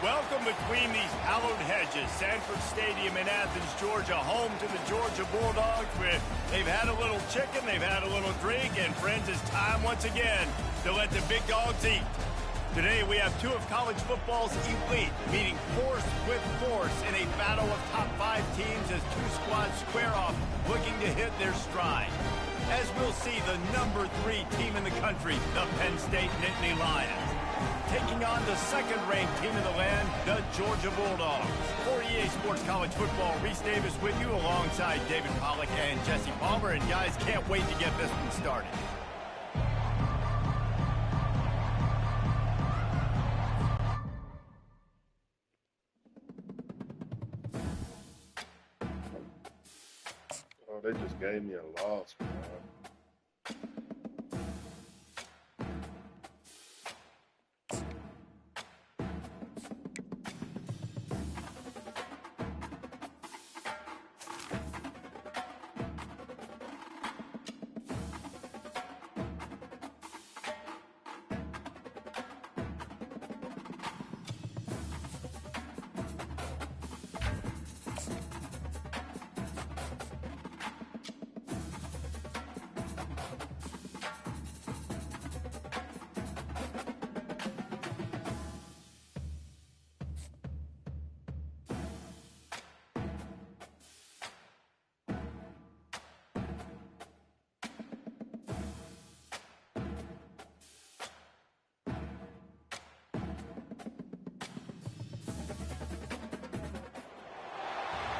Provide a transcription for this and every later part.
Welcome between these hallowed hedges. Sanford Stadium in Athens, Georgia, home to the Georgia Bulldogs. Where they've had a little chicken, they've had a little drink, and friends, it's time once again to let the big dogs eat. Today we have two of college football's elite meeting force with force in a battle of top 5 teams as two squads square off looking to hit their stride. As we'll see, the number 3 team in the country, the Penn State Nittany Lions, taking on the second-ranked team in the land, the Georgia Bulldogs. For EA Sports College Football, Reese Davis with you alongside David Pollack and Jesse Palmer. And guys, can't wait to get this one started. Oh, they just gave me a loss, man.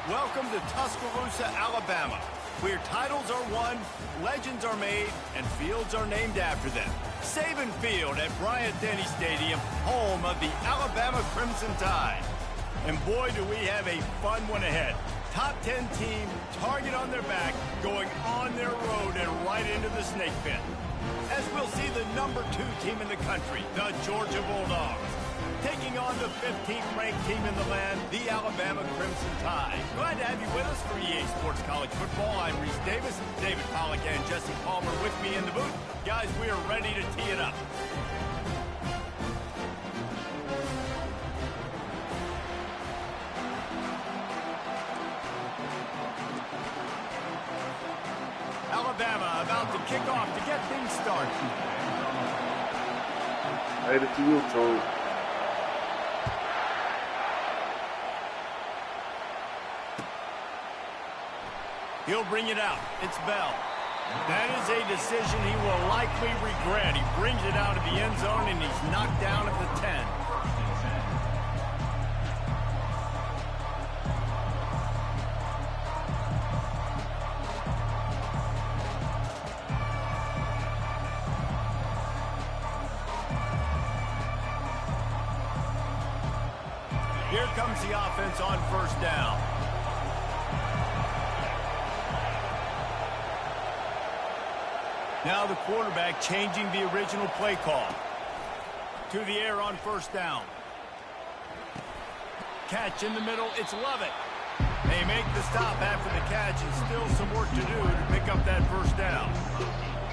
Welcome to Tuscaloosa, Alabama, where titles are won, legends are made, and fields are named after them. Saban Field at Bryant-Denny Stadium, home of the Alabama Crimson Tide. And boy, do we have a fun one ahead. Top 10 team, target on their back, going on their road and right into the snake pit. As we'll see, the number 2 team in the country, the Georgia Bulldogs, taking on the 15th ranked team in the land, the Alabama Crimson Tide. Glad to have you with us for EA Sports College Football. I'm Reese Davis, David Pollack and Jesse Palmer with me in the booth. Guys, we are ready to tee it up. Alabama about to kick off to get things started. Later to you, Tony. He'll bring it out. It's Bell. That is a decision he will likely regret. He brings it out of the end zone, and he's knocked down at the 10. Here comes the offense on first down. Now the quarterback changing the original play call. To the air on first down. Catch in the middle, it's Lovett. They make the stop after the catch, and still some work to do to pick up that first down.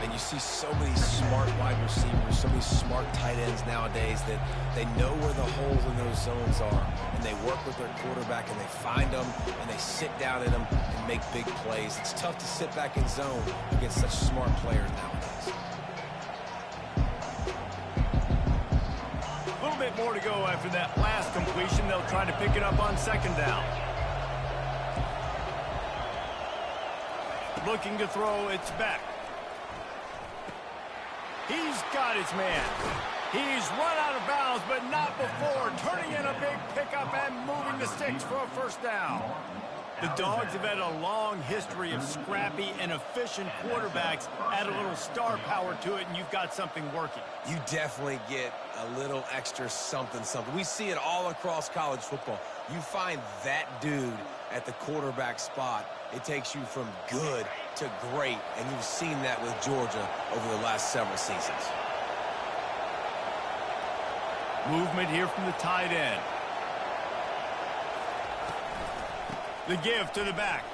And you see so many smart wide receivers, so many smart tight ends nowadays that they know where the holes in those zones are, and they work with their quarterback, and they find them, and they sit down in them and make big plays. It's tough to sit back in zone against such smart players nowadays. A little bit more to go after that last completion. They'll try to pick it up on second down. Looking to throw, it's back. He's got his man. He's run out of bounds, but not before. Turning in a big pickup and moving the sticks for a first down. The Dogs have had a long history of scrappy and efficient quarterbacks. Add a little star power to it, and you've got something working. You definitely get a little extra something. We see it all across college football. You find that dude at the quarterback spot, it takes you from good to great, and you've seen that with Georgia over the last several seasons. Movement here from the tight end. The give to the back.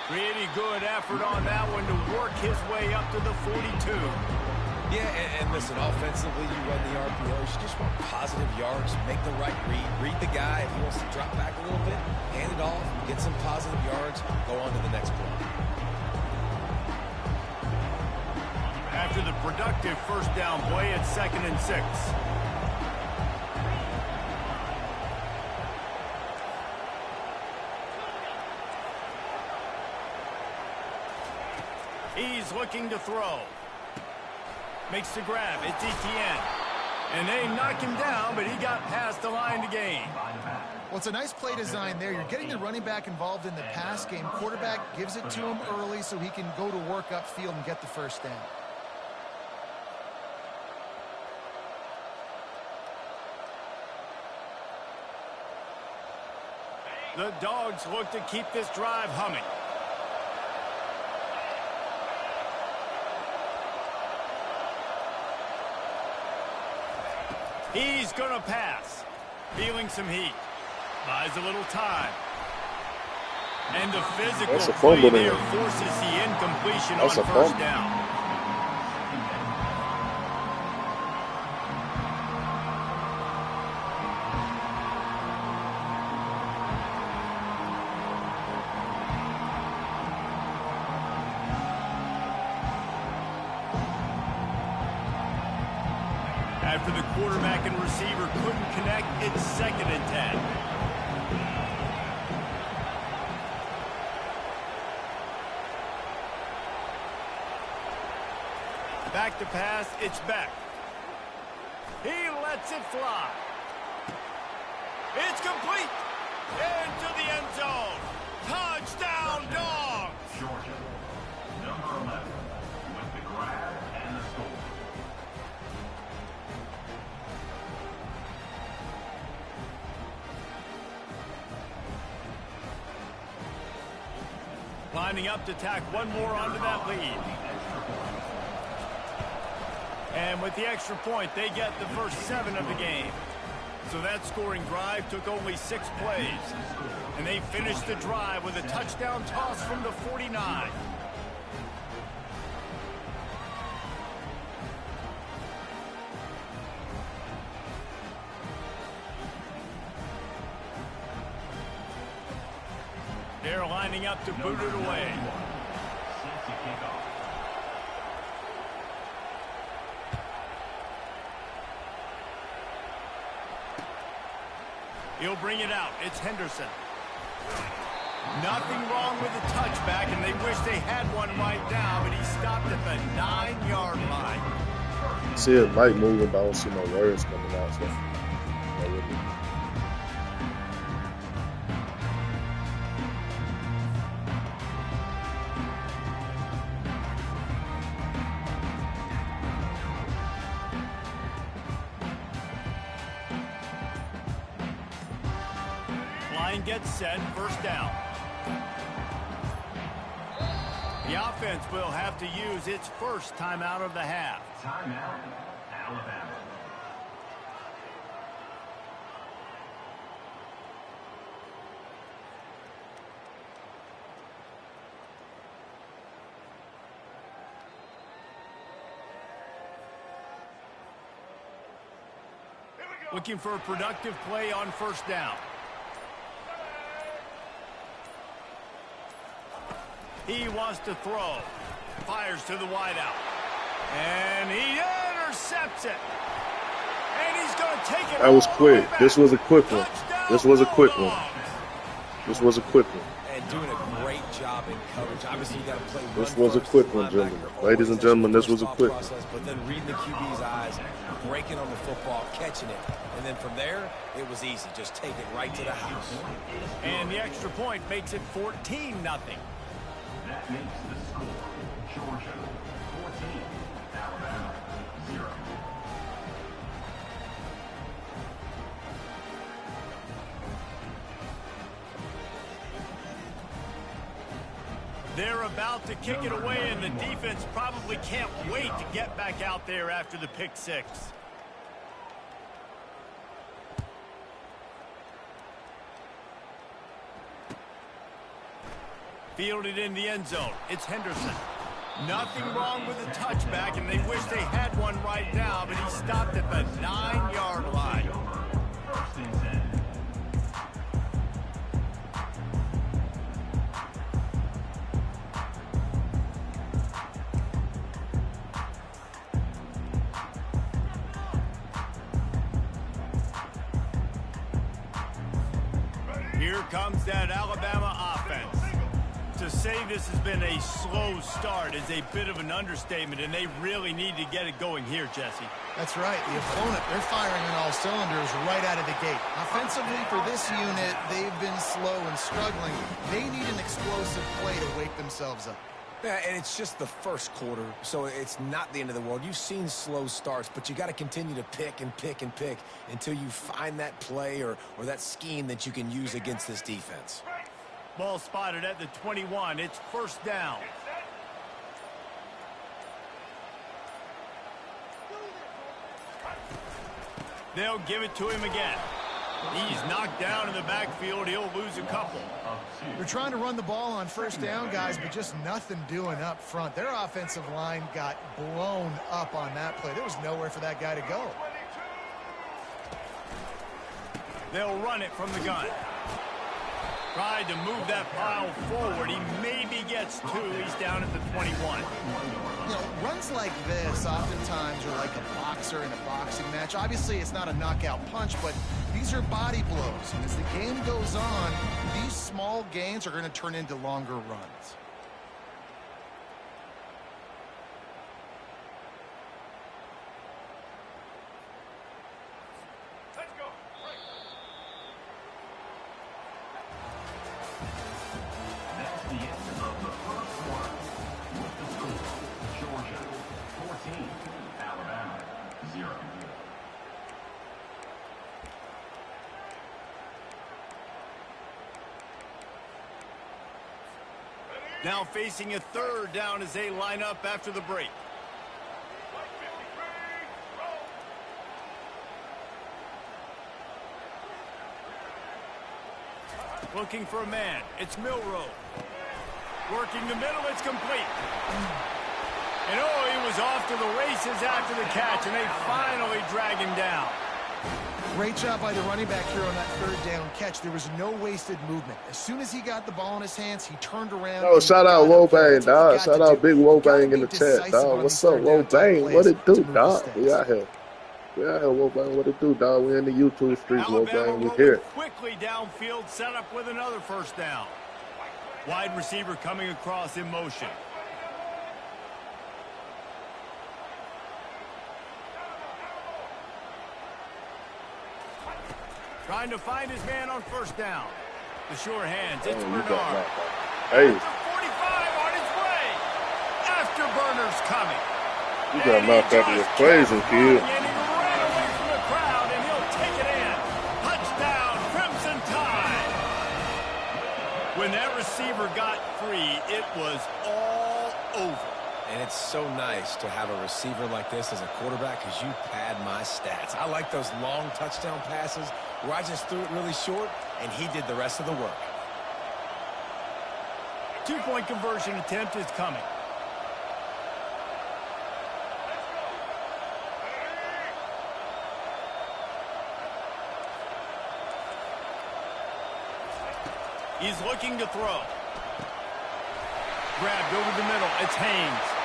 Pretty good effort on that one to work his way up to the 42. Yeah, and listen, offensively, you run the RPOs. You just want positive yards, make the right read the guy. If he wants to drop back a little bit, hand it off, get some positive yards, go on to the next play. After the productive first down play, it's 2nd and 6. He's looking to throw. Makes the grab. It's Etienne. And they knock him down, but he got past the line to gain. Well, it's a nice play design there. You're getting the running back involved in the pass game. Quarterback gives it to him early so he can go to work upfield and get the first down. The Dogs look to keep this drive humming. He's going to pass. Feeling some heat. Buys a little time. And the physical play there forces the incompletion on first down. After the quarterback and receiver couldn't connect, it's 2nd and 10. Back to pass, it's Beck. He lets it fly. It's complete. Into the end zone. Touchdown, Dogs! Georgia, number 11, with the grab and the score. Lining up to tack one more onto that lead. And with the extra point, they get the first 7 of the game. So that scoring drive took only 6 plays. And they finished the drive with a touchdown toss from the 49. They're lining up to boot it away. He'll bring it out. It's Henderson. Nothing wrong with the touchback, and they wish they had one right now, but he stopped at the 9-yard line. I see a light moving, but I don't see no words coming out. So. Line gets set, first down. The offense will have to use its first timeout of the half. Timeout, Alabama. Looking for a productive play on first down. He wants to throw. Fires to the wideout. And he intercepts it. And he's going to take it. That was quick. This was a quick one. This was a quick one. This was a quick one. And doing a great job in coverage. Obviously, you got to play. This was a quick one, gentlemen. Ladies and gentlemen, this was a quick one. But then reading the QB's eyes, breaking on the football, catching it. And then from there, it was easy. Just take it right to the house. And the extra point makes it 14-0. That makes the score Georgia 14, Alabama 0. They're about to kick it away, and the defense probably can't wait to get back out there after the pick six. Fielded in the end zone. It's Henderson. Nothing wrong with the touchback, and they wish they had one right now, but he stopped at the 9-yard line. First and 10. Here comes that Alabama offense. To say this has been a slow start is a bit of an understatement, and they really need to get it going here, Jesse. That's right. The opponent, they're firing on all cylinders right out of the gate. Offensively, for this unit, they've been slow and struggling. They need an explosive play to wake themselves up. Yeah, and it's just the first quarter, so it's not the end of the world. You've seen slow starts, but you got to continue to pick and pick and pick until you find that play or that scheme that you can use against this defense. Ball spotted at the 21. It's first down. They'll give it to him again. He's knocked down in the backfield. He'll lose a couple. They're trying to run the ball on first down, guys, but just nothing doing up front. Their offensive line got blown up on that play. There was nowhere for that guy to go. They'll run it from the gun. Tried to move that pile forward. He maybe gets two. He's down at the 21. You know, runs like this oftentimes are like a boxer in a boxing match. Obviously, it's not a knockout punch, but these are body blows. And as the game goes on, these small gains are going to turn into longer runs. That's the end of the first quarter. With the score, Georgia 14, Alabama 0. Now facing a third down as they line up after the break. Looking for a man. It's Milrow. Working the middle. It's complete. And oh, he was off to the races after the catch, and they finally drag him down. Great job by the running back here on that third down catch. There was no wasted movement. As soon as he got the ball in his hands, he turned around. Oh, shout out Wobang, dog. Shout out Big Wobang in the chat, dog. What's up, Wobang? What it do, dog? We out here. We out here, Wobang. What it do, dog? We in the YouTube streets, Wobang. We here. Quickly downfield, set up with another first down. Wide receiver coming across in motion. Trying to find his man on first down. The sure hands. It's Bernard. Hey. At the 45 on his way. Afterburners coming. You got knocked out of your crazy, kid. And he ran away from the crowd, and he'll take it in. Touchdown, Crimson Tide. When that receiver got free, it was all over. And it's so nice to have a receiver like this as a quarterback because you pad my stats. I like those long touchdown passes where I just threw it really short and he did the rest of the work. 2-point conversion attempt is coming. He's looking to throw. Grabbed over the middle. It's Haynes.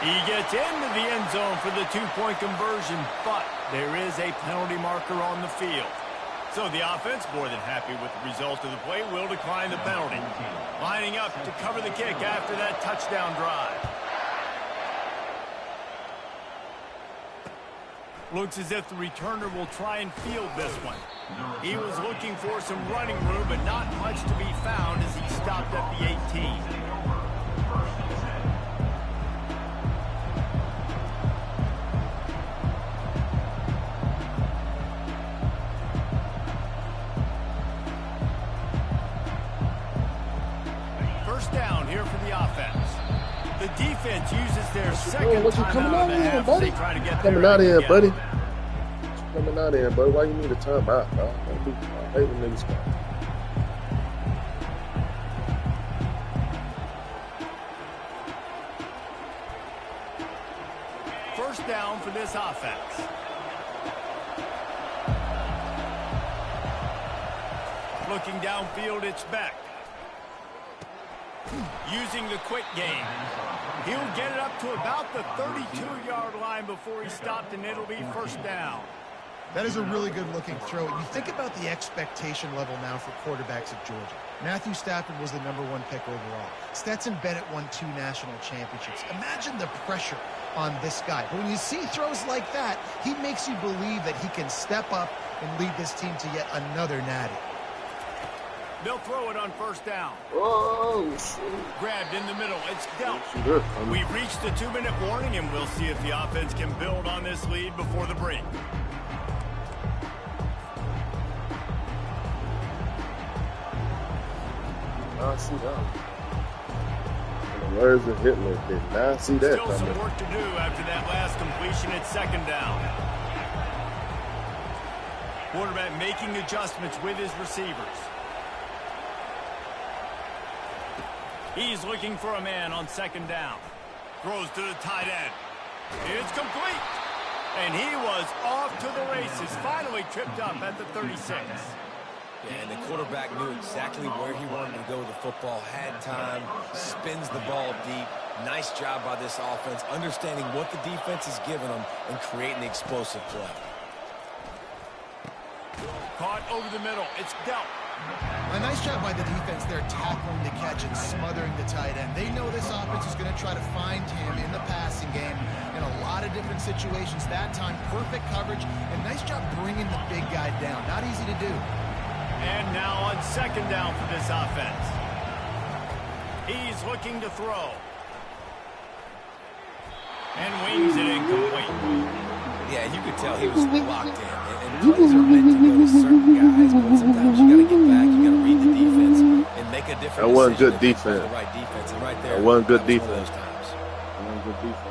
He gets into the end zone for the 2-point conversion, but there is a penalty marker on the field. So the offense, more than happy with the result of the play, will decline the penalty. Lining up to cover the kick after that touchdown drive. Looks as if the returner will try and field this one. He was looking for some running room, but not much to be found as he stopped at the 18. Down here for the offense. The defense uses their second timeout of the half as they try to get coming out of here, buddy. Coming out of here, buddy. Why you need a timeout, dog? I hate when niggas come. first down for this offense. Looking downfield, it's Beck. Using the quick game. He'll get it up to about the 32-yard line before he stopped, and it'll be first down. That is a really good-looking throw. You think about the expectation level now for quarterbacks at Georgia. Matthew Stafford was the #1 pick overall. Stetson Bennett won 2 national championships. Imagine the pressure on this guy. But when you see throws like that, he makes you believe that he can step up and lead this team to yet another natty. They'll throw it on first down. Oh, shit. Grabbed in the middle. It's dealt. Good. We've reached the 2-minute warning, and we'll see if the offense can build on this lead before the break. I see that. And the words of Hitler did not see that. Still some work to do after that last completion at second down. Quarterback making adjustments with his receivers. He's looking for a man on second down. Throws to the tight end. It's complete. And he was off to the races. Finally tripped up at the 36. Yeah, and the quarterback knew exactly where he wanted to go with the football, had time, spins the ball deep. Nice job by this offense, understanding what the defense is giving them and creating the explosive play. Caught over the middle. It's dealt. A nice job by the defense there, tackling the catch and smothering the tight end. They know this offense is going to try to find him in the passing game in a lot of different situations. That time, perfect coverage, and nice job bringing the big guy down. Not easy to do. And now on second down for this offense. He's looking to throw. And wings it incomplete. Yeah, you could tell he was locked in. And plays are meant to go to certain guys, but sometimes you got to get back, you got to read the defense and make a difference. That wasn't good defense. The right defense, and right there, that wasn't good that was defense. That wasn't good defense.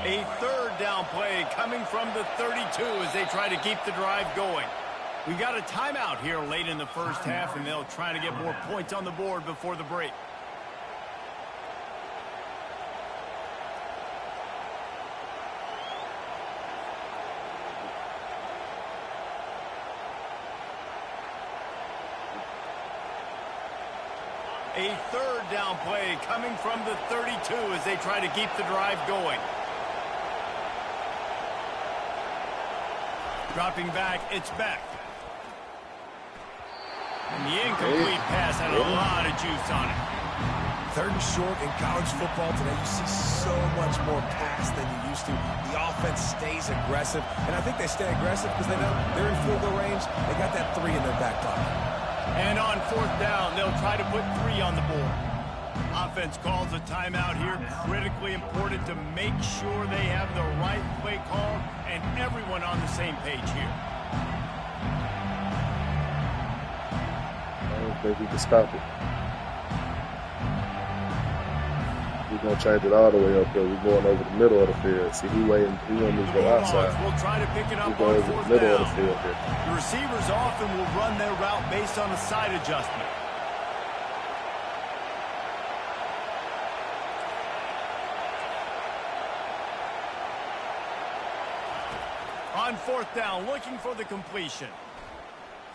A third down play coming from the 32 as they try to keep the drive going. We got a timeout here late in the first half, and they'll try to get more points on the board before the break. A third down play coming from the 32 as they try to keep the drive going. Dropping back, it's Beck. And the incomplete pass had a lot of juice on it. Third and short in college football today, you see so much more pass than you used to. The offense stays aggressive, and I think they stay aggressive because they know they're in field goal range. They got that 3 in their back pocket. And on fourth down, they'll try to put 3 on the board. Offense calls a timeout here. Critically important to make sure they have the right play call and everyone on the same page here. I don't think we can stop it. We're going to change it all the way up there. We're going over the middle of the field. See, he wants me to go outside. We'll try to pick it up on on fourth fourth middle down. of the field here. The receivers often will run their route based on a side adjustment. On fourth down, looking for the completion.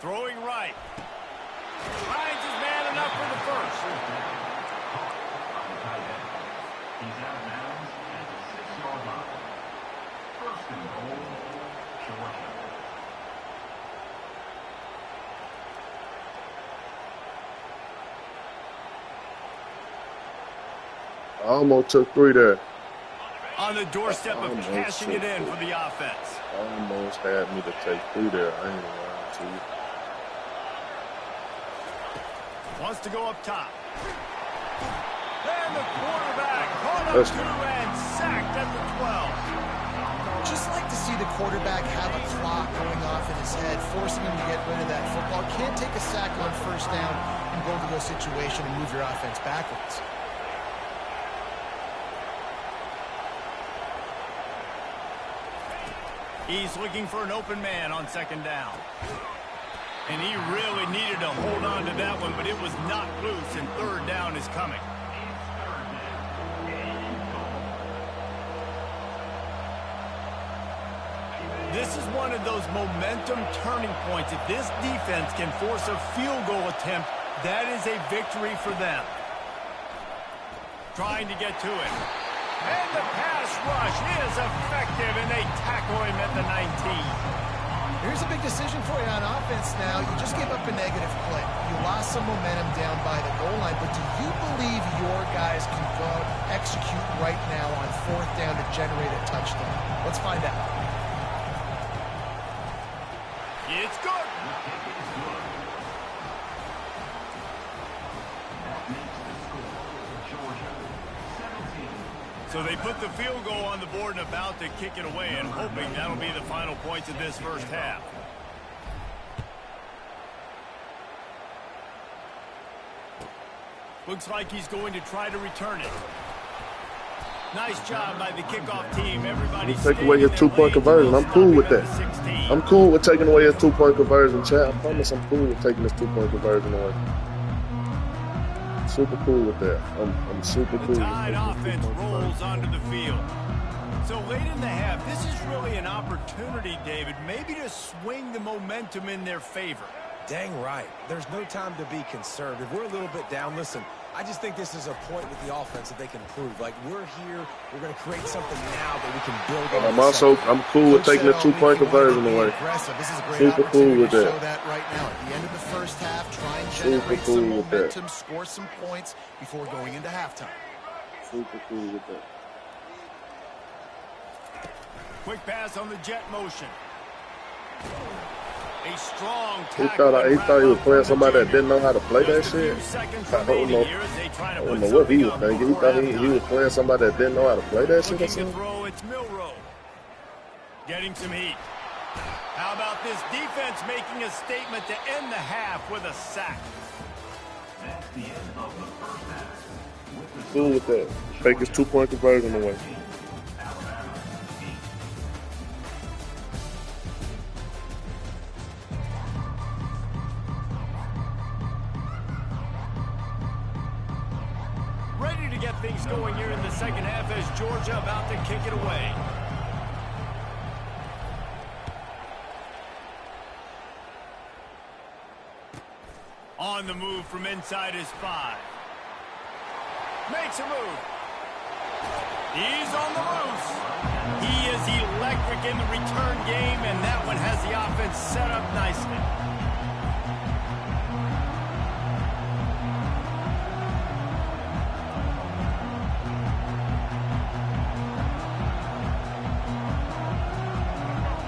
Throwing right. Finds his man enough for the first. He's out of bounds at the 6-yard line. First and goal, Georgia. I almost took 3 there. On the doorstep of cashing it in for the offense. Almost had me to take 3 there. I ain't lying to you. Wants to go up top. And the quarterback caught up to and sacked at the 12. Just like to see the quarterback have a clock going off in his head, forcing him to get rid of that football. Can't take a sack on first down and go to the situation and move your offense backwards. He's looking for an open man on second down. And he really needed to hold on to that one, but it was knocked loose, and third down is coming. This is one of those momentum turning points. If this defense can force a field goal attempt, that is a victory for them. Trying to get to it. And the pass rush is effective, and they tackle him at the 19. Here's a big decision for you on offense now. You just gave up a negative play. You lost some momentum down by the goal line, but do you believe your guys can go out and execute right now on 4th down to generate a touchdown? Let's find out. It's good. So they put the field goal on the board and about to kick it away, and hoping that'll be the final points of this first half. Looks like he's going to try to return it. Nice job by the kickoff team. Everybody take away his 2-point conversion. I'm cool with that. I'm cool with taking away his 2-point conversion, Chad. I promise I'm cool with taking his 2-point conversion away. Super cool with that. I'm super cool. The Tide offense rolls onto the field. So late in the half, this is really an opportunity, David, maybe to swing the momentum in their favor. Dang right. There's no time to be conservative. We're a little bit down. Listen, I just think this is a point with the offense that they can prove. Like, we're here. We're going to create something now that we can build on. I'm cool with taking the 2-point conversion away. This is a great Super cool with to that. show that right now. At the end of the first half, try and generate some momentum, score some points before going into halftime. Super cool with that. Quick pass on the jet motion. A strong tackle. He thought he was playing somebody that didn't know how to play that shit. I don't know what he was thinking. He thought he was playing somebody that didn't know how to play that shit or something. It's Milroe. Getting some heat. How about this defense making a statement to end the half with a sack? That's the end of the first half. Cool with that. Take his 2-point conversion away. Ready to get things going here in the second half as Georgia about to kick it away. On the move from inside his 5. Makes a move. He's on the loose. He is electric in the return game, and that one has the offense set up nicely.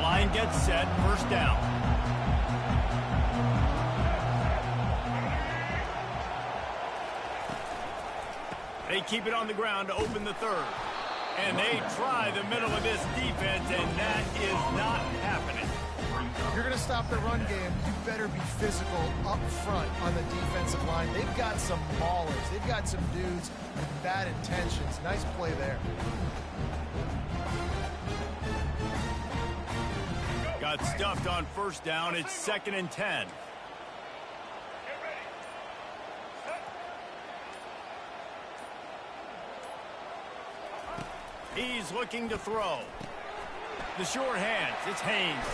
Line gets set, first down. They keep it on the ground to open the third. And they try the middle of this defense, and that is not happening. If you're going to stop the run game, you better be physical up front on the defensive line. They've got some maulers. They've got some dudes with bad intentions. Nice play there. Got stuffed on first down. It's 2nd and 10. He's looking to throw. The short hands, it's Haynes.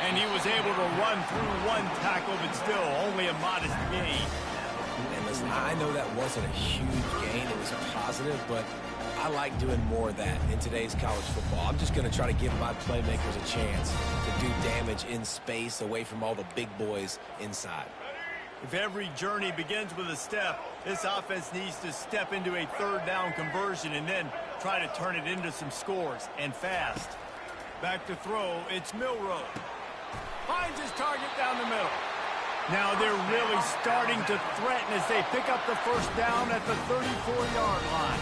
And he was able to run through one tackle, but still only a modest gain. And listen, I know that wasn't a huge gain. It was a positive, but I like doing more of that in today's college football. I'm just going to try to give my playmakers a chance to do damage in space away from all the big boys inside. If every journey begins with a step, this offense needs to step into a third down conversion and then try to turn it into some scores, and fast. Back to throw, it's Milroe. Finds his target down the middle. Now they're really starting to threaten as they pick up the first down at the 34-yard line.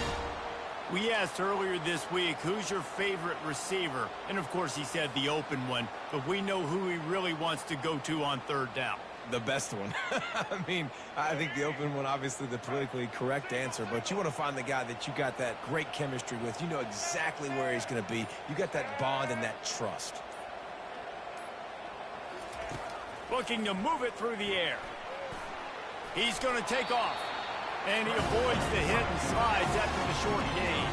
We asked earlier this week, who's your favorite receiver? And of course he said the open one, but we know who he really wants to go to on third down. The best one. I mean, I think the open one, obviously the politically correct answer, but you want to find the guy that you got that great chemistry with. You know exactly where he's going to be. You got that bond and that trust. Looking to move it through the air. He's going to take off. And he avoids the hit and slides after the short gain.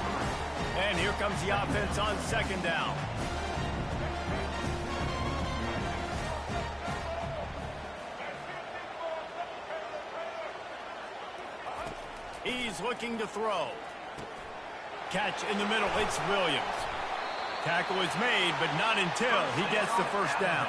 And here comes the offense on second down. He's looking to throw. Catch in the middle. It's Williams. Tackle is made, but not until he gets the first down.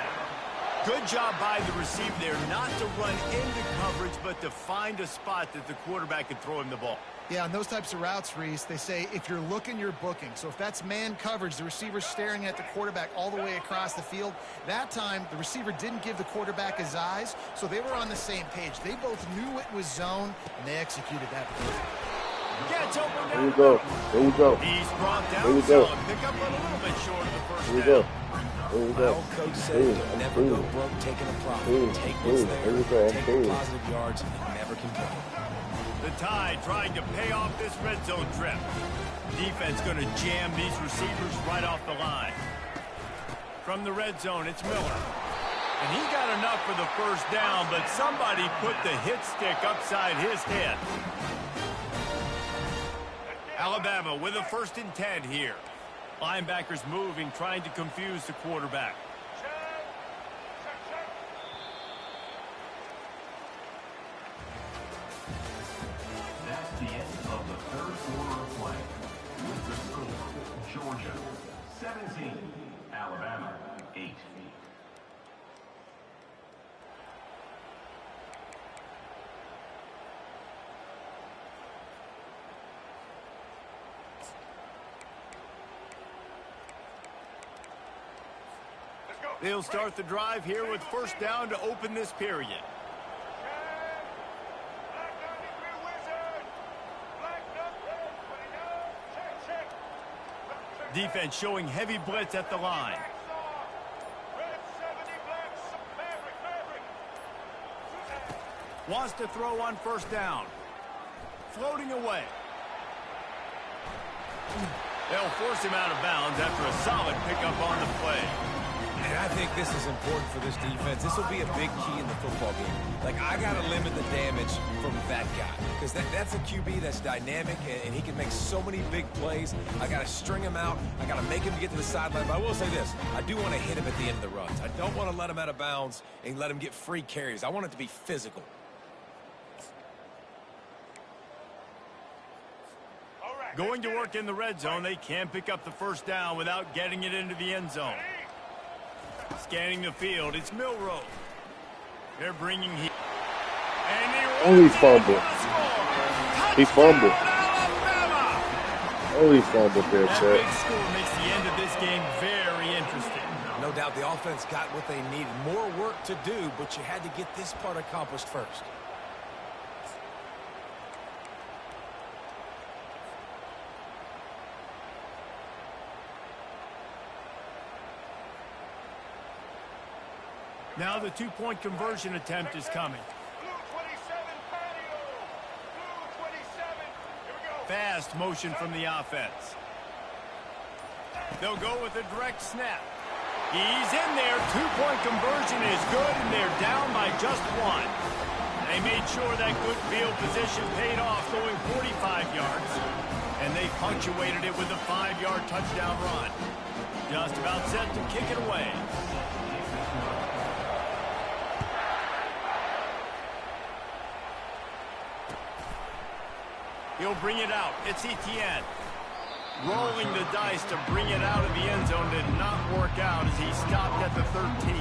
Good job by the receiver there not to run into coverage, but to find a spot that the quarterback can throw him the ball. Yeah, on those types of routes, Reese, they say if you're looking, you're booking. So if that's man coverage, the receiver's staring at the quarterback all the way across the field. That time, the receiver didn't give the quarterback his eyes, so they were on the same page. They both knew it was zone, and they executed that perfectly. Gets open down. Here we go. Here we go. He's brought down. Here we go. Pick up a little bit short of the first Here we down. go. Here we My go. old coach said you'll never go broke taking a profit. Take what's there, take the positive yards, and never complain. The Tide trying to pay off this red zone trip. Defense going to jam these receivers right off the line. From the red zone, it's Miller. And he got enough for the first down, but somebody put the hit stick upside his head. Alabama with a 1st and 10 here. Linebackers moving, trying to confuse the quarterback. That's the end of the third quarter of play. With the score, Georgia 17, Alabama 8. They'll start the drive here with first down to open this period. Defense showing heavy blitz at the line. Wants to throw on first down. Floating away. They'll force him out of bounds after a solid pickup on the play. And I think this is important for this defense. This will be a big key in the football game. Like, I got to limit the damage from that guy. Because that's a QB that's dynamic, and he can make so many big plays. I got to string him out. I got to make him get to the sideline. But I will say this. I do want to hit him at the end of the runs. I don't want to let him out of bounds and let him get free carries. I want it to be physical. Going to work in the red zone. They can't pick up the first down without getting it into the end zone. Scanning the field, it's Milrow. They're bringing heat. Oh, he fumbled. He fumbled. Oh, he fumbled there, That Chad. big score makes the end of this game very interesting. No doubt the offense got what they needed. More work to do, but you had to get this part accomplished first. Now the two-point conversion attempt is coming. Fast motion from the offense. They'll go with a direct snap. He's in there. Two-point conversion is good, and they're down by just one. They made sure that good field position paid off, going 45 yards. And they punctuated it with a 5-yard touchdown run. Just about set to kick it away. He'll bring it out. It's Etienne. Rolling the dice to bring it out of the end zone did not work out as he stopped at the 13.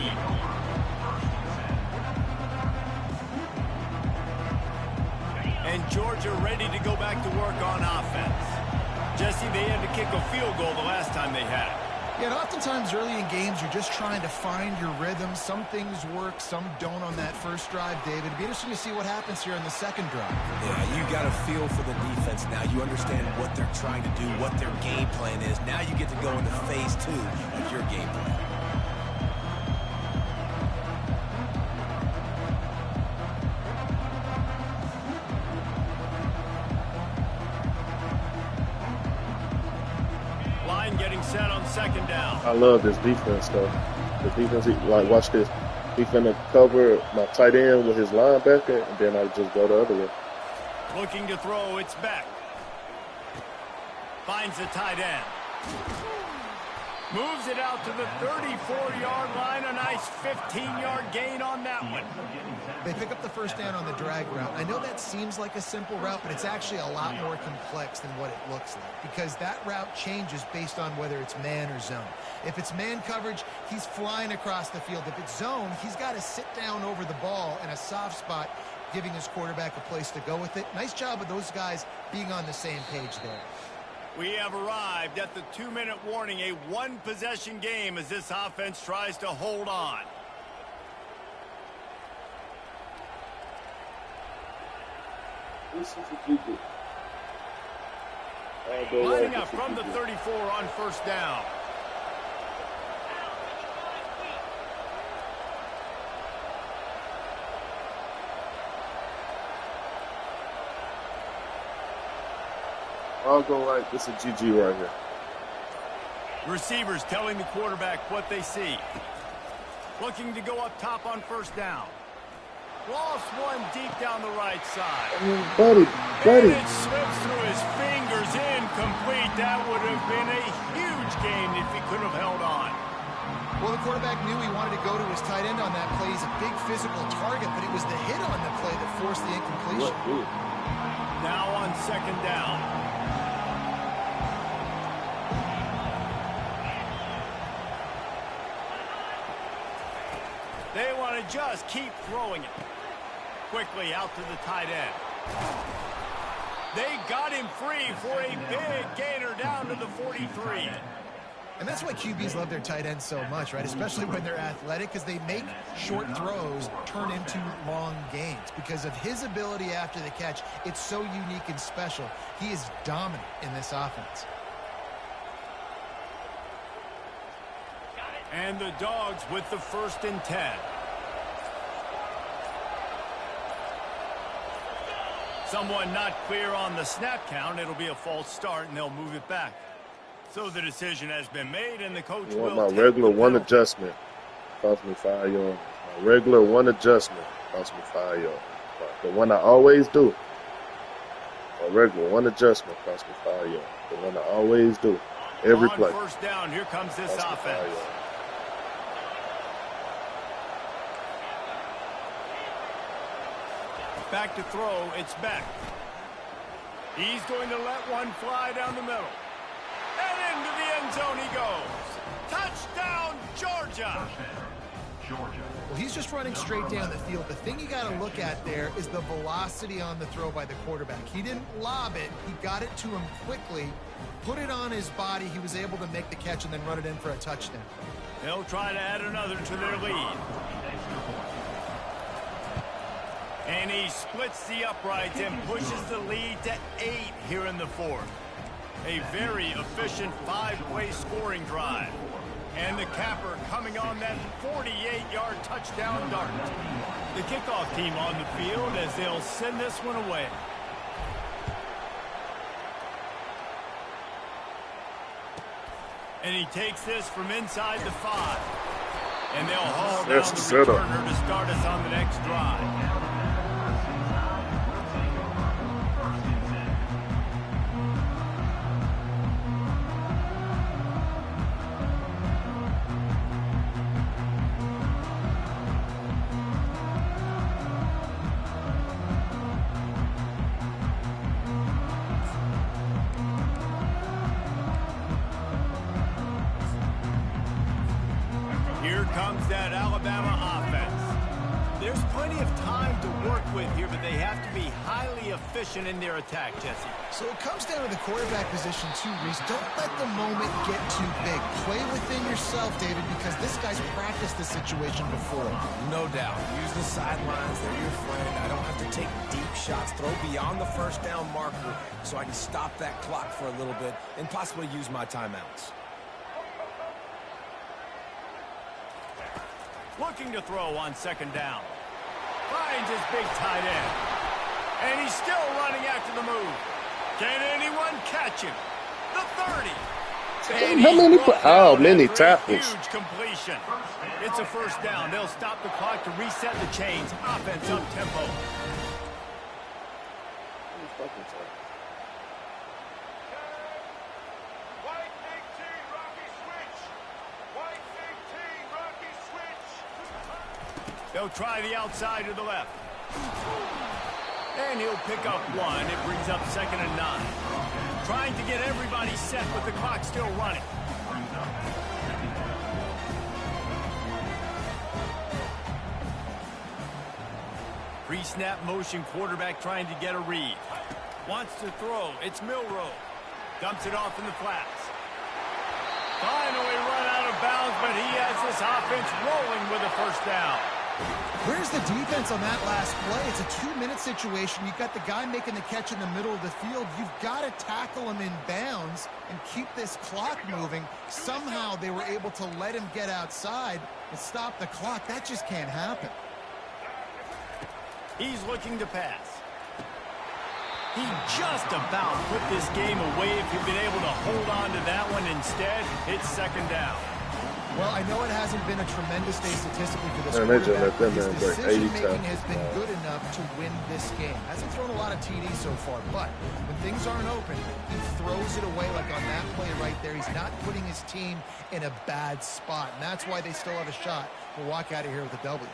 And Georgia ready to go back to work on offense. Jesse, they had to kick a field goal the last time they had it. Yeah, and oftentimes early in games, you're just trying to find your rhythm. Some things work, some don't on that first drive, David. It'd be interesting to see what happens here on the second drive. Yeah, you got a feel for the defense now. You understand what they're trying to do, what their game plan is. Now you get to go into phase 2 of your game plan. Getting set on second down. I love this defense, though. The defense, like, watch this. He's going to cover my tight end with his linebacker, and then I just go the other way. Looking to throw, it's Beck. Finds the tight end. Moves it out to the 34-yard line. A nice 15-yard gain on that one. They pick up the first down on the drag route. I know that seems like a simple route, but it's actually a lot more complex than what it looks like because that route changes based on whether it's man or zone. If it's man coverage, he's flying across the field. If it's zone, he's got to sit down over the ball in a soft spot, giving his quarterback a place to go with it. Nice job of those guys being on the same page there. We have arrived at the 2-minute warning, a one-possession game as this offense tries to hold on. This is a GG. Lining up from the 34 on first down. I'll go right. This is a GG right here. Receivers telling the quarterback what they see. Looking to go up top on first down. Lost one deep down the right side. Buddy. And it slips through his fingers, incomplete. That would have been a huge gain if he could have held on. Well, the quarterback knew he wanted to go to his tight end on that play. He's a big physical target, but it was the hit on the play that forced the incompletion. Now on second down. They want to just keep throwing it. Quickly out to the tight end. They got him free for a big gainer down to the 43. And that's why QBs love their tight ends so much, right? Especially when they're athletic, because they make short throws turn into long gains. Because of his ability after the catch, it's so unique and special. He is dominant in this offense. And the Dogs with the 1st and 10. Someone not clear on the snap count. It'll be a false start, and they'll move it back. So the decision has been made, and the coach will my take regular the one penalty. adjustment cost me 5 yards. My regular one adjustment cost me 5 yards. The one I always do. My regular one adjustment cost me 5 yards. The one I always do. Every On play. first down, here comes this Cost me 5 offense. yards. Back to throw, it's Beck. He's going to let one fly down the middle. And into the end zone he goes. Touchdown, Georgia! Georgia. Well, he's just running straight down the field. The thing you got to look at there is the velocity on the throw by the quarterback. He didn't lob it. He got it to him quickly, put it on his body. He was able to make the catch and then run it in for a touchdown. They'll try to add another to their lead. And he splits the uprights and pushes the lead to 8 here in the 4th. A very efficient 5-play scoring drive. And the capper coming on that 48-yard touchdown dart. The kickoff team on the field as they'll send this one away. And he takes this from inside the 5. And they'll haul down That's the the setup. returner to start us on the next drive. Here comes that Alabama offense. There's plenty of time to work with here, but they have to be highly efficient in their attack, Jesse. So it comes down to the quarterback position too, Reese. Don't let the moment get too big. Play within yourself, David, because this guy's practiced this situation before. No doubt. Use the sidelines. They're your friend. I don't have to take deep shots. Throw beyond the first down marker so I can stop that clock for a little bit and possibly use my timeouts. Looking to throw on second down. Finds his big tight end. And he's still running after the move. Can anyone catch him? The 30. And How he's many? brought How down many after a tackles? Huge completion. It's a first down. They'll stop the clock to reset the chains. Offense up tempo. They'll try the outside to the left. And he'll pick up one. It brings up 2nd and 9. Trying to get everybody set with the clock still running. Pre-snap motion quarterback trying to get a read. Wants to throw. It's Milrow. Dumps it off in the flats. Finally run out of bounds, but he has this offense rolling with a first down. Where's the defense on that last play? It's a 2-minute situation. You've got the guy making the catch in the middle of the field. You've got to tackle him in bounds and keep this clock moving. Somehow they were able to let him get outside and stop the clock. That just can't happen. He's looking to pass. He just about put this game away if he'd been able to hold on to that one. Instead, it's 2nd down. Well, I know it hasn't been a tremendous day statistically for this Man, quarterback, but his break 80 decision-making has times. been good enough to win this game. Hasn't thrown a lot of TDs so far, but when things aren't open, he throws it away like on that play right there. He's not putting his team in a bad spot, and that's why they still have a shot to walk out of here with a W.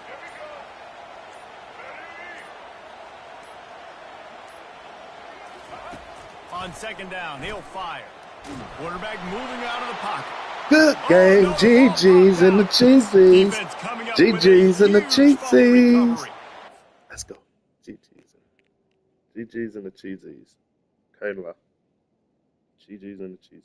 On 2nd down, he'll fire. Quarterback moving out of the pocket. Good game, GG's and the cheesies. GG's and the cheesies. Let's go. GG's and the cheesies. Can't lie. GG's and the cheesies.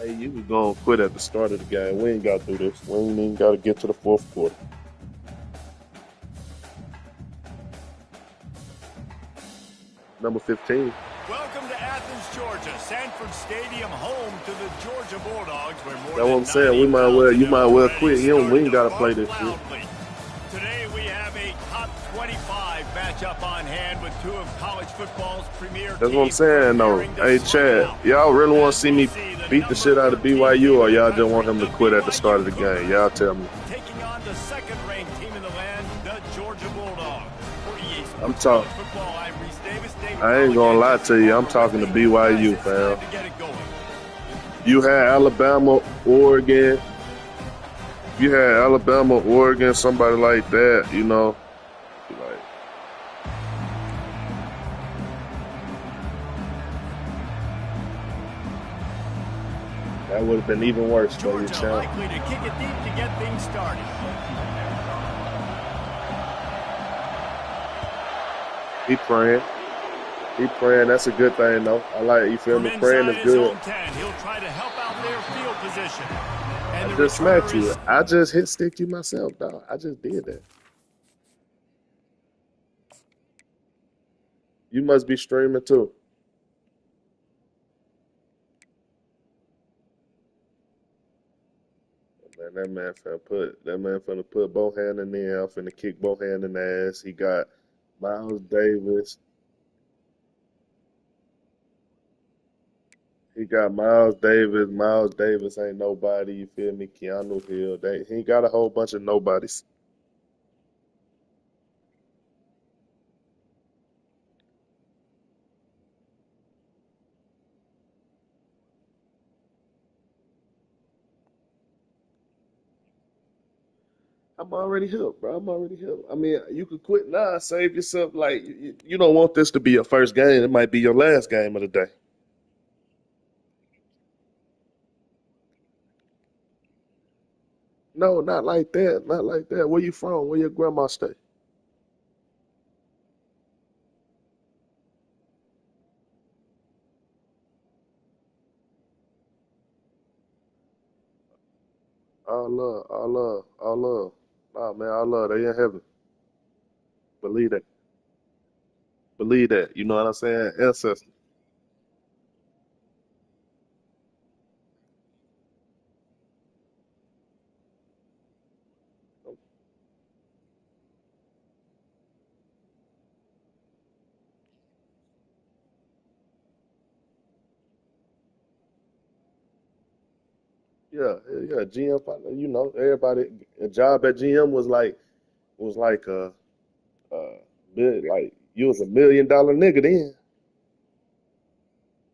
Hey, you was going to quit at the start of the game. We ain't got to do this. We ain't even got to get to the 4th quarter. Number 15. Welcome to Athens, Georgia. Sanford Stadium, home to the Georgia Bulldogs. Where more That's what I'm saying. You might well quit. We ain't got to play this shit. Today we have a top 25 matchup on hand with two of college football's premier teams. That's what I'm saying, though. Hey, Chad, y'all really want to see me beat the shit out of BYU, or y'all just want him to quit at the start of the game? Y'all tell me. Taking on the 2nd-ranked team in the land, the Georgia Bulldogs. I'm talking. I ain't gonna lie to you. I'm talking to BYU, fam. You had Alabama, Oregon. You had Alabama, Oregon, somebody like that, you know. Like, that would have been even worse for you, Georgia likely to kick it deep to get things started. He praying. He praying. That's a good thing, though. I like it. You feel me? Praying is good. He'll try to help out their field position. And I just smacked you. I just hit stick you myself, dog. I just did that. You must be streaming too. Man, that man finna put both hands in the air, finna kick both hands in the ass. He got Miles Davis. He got Miles Davis. Miles Davis ain't nobody, you feel me? Keanu Hill. He got a whole bunch of nobodies. I'm already hooked, bro. I'm already hooked. I mean, you could quit now, save yourself. Like, you don't want this to be your first game. It might be your last game of the day. No, not like that. Not like that. Where you from? Where your grandma stay? All love, all love, all love. Nah, man, all love. They in heaven. Believe that. Believe that. You know what I'm saying? Ancestors. Yeah. GM, you know, everybody. A job at GM was like like you was $1 million nigga then.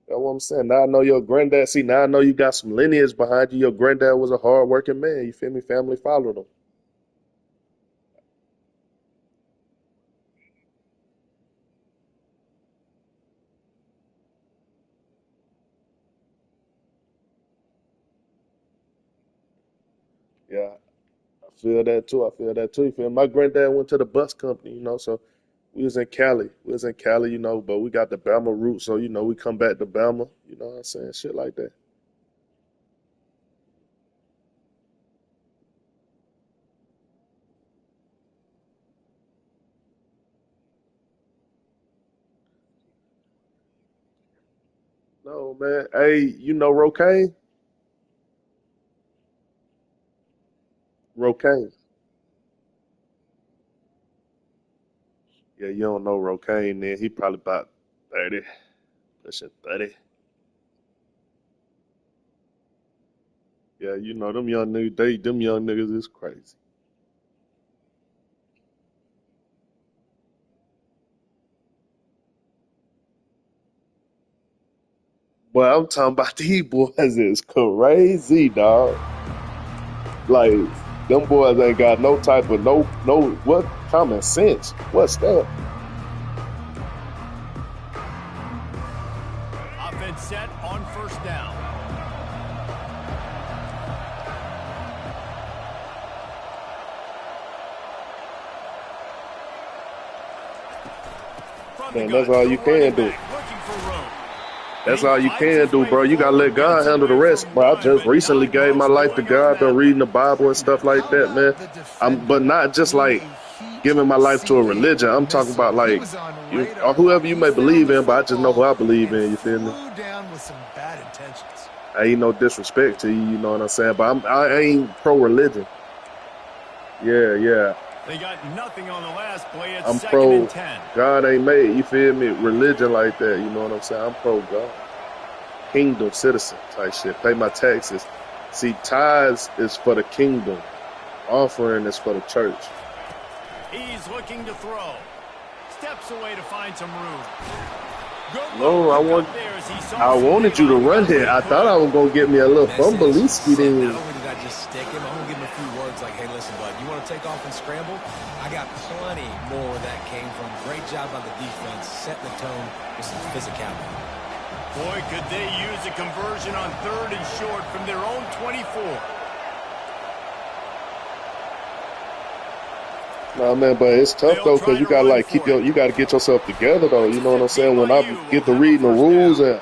That's what I'm saying. Now I know your granddad. See, now I know you got some lineage behind you. Your granddad was a hard working man. You feel me? Family followed him. Yeah, I feel that too. I feel that too. You feel me? My granddad went to the bus company, you know, so we was in Cali. We was in Cali, you know, but we got the Bama route, so you know, we come back to Bama, you know what I'm saying? Shit like that. No, man. Hey, you know Rocaine? Rocaine. Yeah, you don't know Rocaine then. He probably about 30, pushing 30. Yeah, you know them young niggas, them young niggas is crazy. But I'm talking about these boys is crazy, dog. Like them boys ain't got no type of no what common sense. What's that? Offense set on first down. From the Man, that's gun, all the you can running do. back looking for room. That's He all you finds can his do, way bro. You gotta forward, let God gets handle the away rest. from Bro, I one, just but recently not gave my much life to going on God, been that reading one. the Bible and stuff like How that, man. about the But defender not just being like a heat giving my life to a seeking religion. I'm talking missile? about He like was on you or radar whoever rock. you He may found believe the in, but I just know who football I believe and in. You feel me? flew down with some bad intentions. I ain't no disrespect to you, you know what I'm saying? But I ain't pro religion. Yeah. They got nothing on the last play. It's I'm second and pro 10. God ain't made, you feel me? Religion like that, you know what I'm saying? I'm pro God. Kingdom citizen type shit. Pay my taxes. See, tithes is for the kingdom. Offering is for the church. He's looking to throw. Steps away to find some room. Good little No, pickup there as he saw I some wanted you to daylight and run got where here. he I thought could. I was gonna get me a little Message fumbleisky sent. Not then. only did I just stick him, I'm going to give him a few words like, hey, listen, bud, you want to take off and scramble? I got plenty more where that came from. Great job by the defense, setting the tone with some physicality. Boy, could they use a conversion on third and short from their own 24. Nah, man, but it's tough They'll though, cause try you to gotta run like for it. you gotta get yourself together though. You Looks know as what I'm if saying? When I BYU will get to have a reading the first rules down. and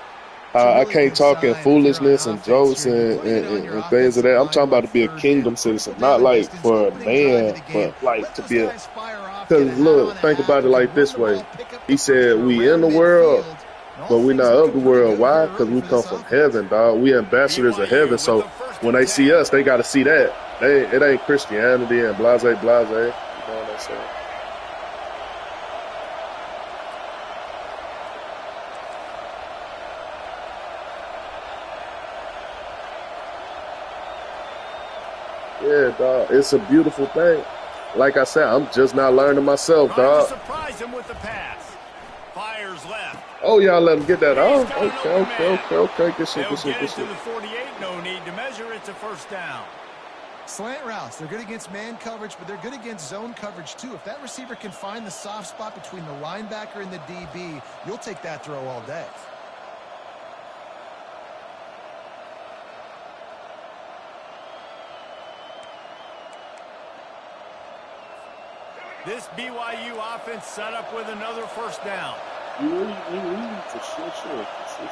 It's a I really can't good talk in sign if you're on foolishness and offense jokes here. You're putting it on your and things of offensive that. I'm line talking about on to be a third down. kingdom Critical citizen, not down and like distance, for a opening drive of man, the game. but like Let to those be a. guys fire off, Cause get a hat look, on a think hat. about it You can like run this the way. ball, pick up He the first said, down "We in around the world, midfield. And all but we things not of looking the pretty world." good here Why? Cause early we for come this from offense. heaven, dog. We ambassadors of heaven. BYU with So a first when and they 10. see us, they got to see that. It ain't Christianity and blase blase. You know what I'm saying? Yeah, dog. It's a beautiful thing. Like I said, I'm just not learning myself, Trying to dog. surprise him with the pass. Fires left. Oh, y'all let him get that He's off? got an Okay, open okay, man. okay, okay. Good shit, They'll good shit, get good it to shit. the 48. No need to measure. It's a first down. Slant routes, they're good against man coverage, but they're good against zone coverage too. If that receiver can find the soft spot between the linebacker and the DB, you'll take that throw all day. This BYU offense set up with another first down. For sure.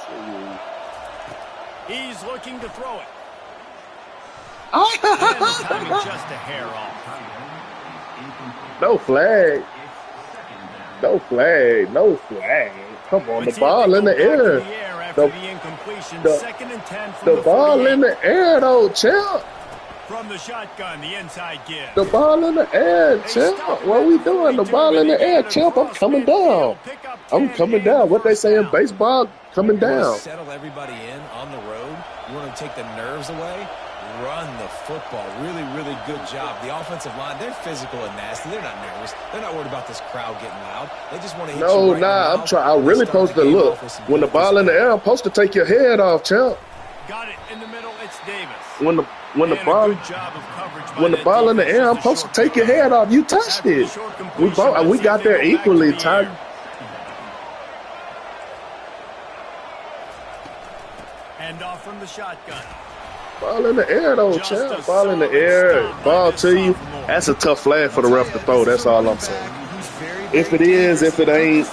Yeah. He's looking to throw it. And the timing Ah! just a hair off. No flag. No flag. No flag. Come on, the Let's see if they ball in go the back to air. the air after The the incompletion. the Second and 10 from the the ball 48. in the air though, champ. From the shotgun, the inside give. The ball in the air, They champ. stop him What at we the doing? The 42, ball but in they the air, get it champ. I'm across coming down. midfield. Pick up I'm 10 coming and the down. What they first say in down. baseball? Coming You want to down. settle everybody in on the road? You want to take the nerves away? run the football. Really, really good job. The offensive line, they're physical and nasty. They're not nervous. They're not worried about this crowd getting loud. They just want to hit you right now. I'm trying. I'm really supposed to look. When the ball in the air, I'm supposed to take your head off, champ. Got it in the middle. It's Davis. When the ball in the air, I'm supposed to take your head off. You touched it. We got there equally, Ty. Hand off from the shotgun. Ball in the air, though, champ. Ball in the air. Ball to you. That's a tough flag for the ref to throw. That's all I'm saying. If it is, if it ain't.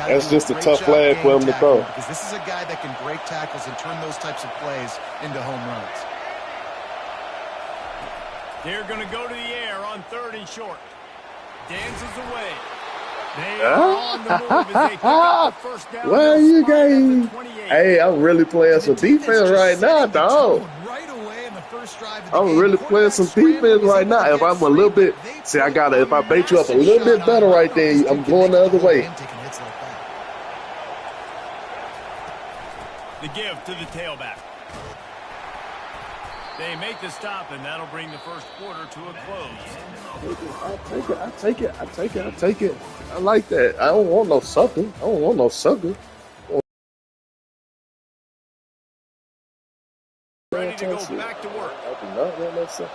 That's just a tough flag for him to throw. Because this is a guy that can break tackles and turn those types of plays into home runs. They're going to go to the air on 3rd and short. Dances away. They are on the move as they pick up the first down. Where you guys? Hey, I'm really playing some defense right now, dog. I'm really playing some defense right now. If I'm a little bit, see, if I bait you up a little bit better right there, I'm going the other way. The give to the tailback. They make the stop, and that'll bring the first quarter to a close. I take it. I like that. I don't want no sucker. Ready to go back to work. I do not want no sucker.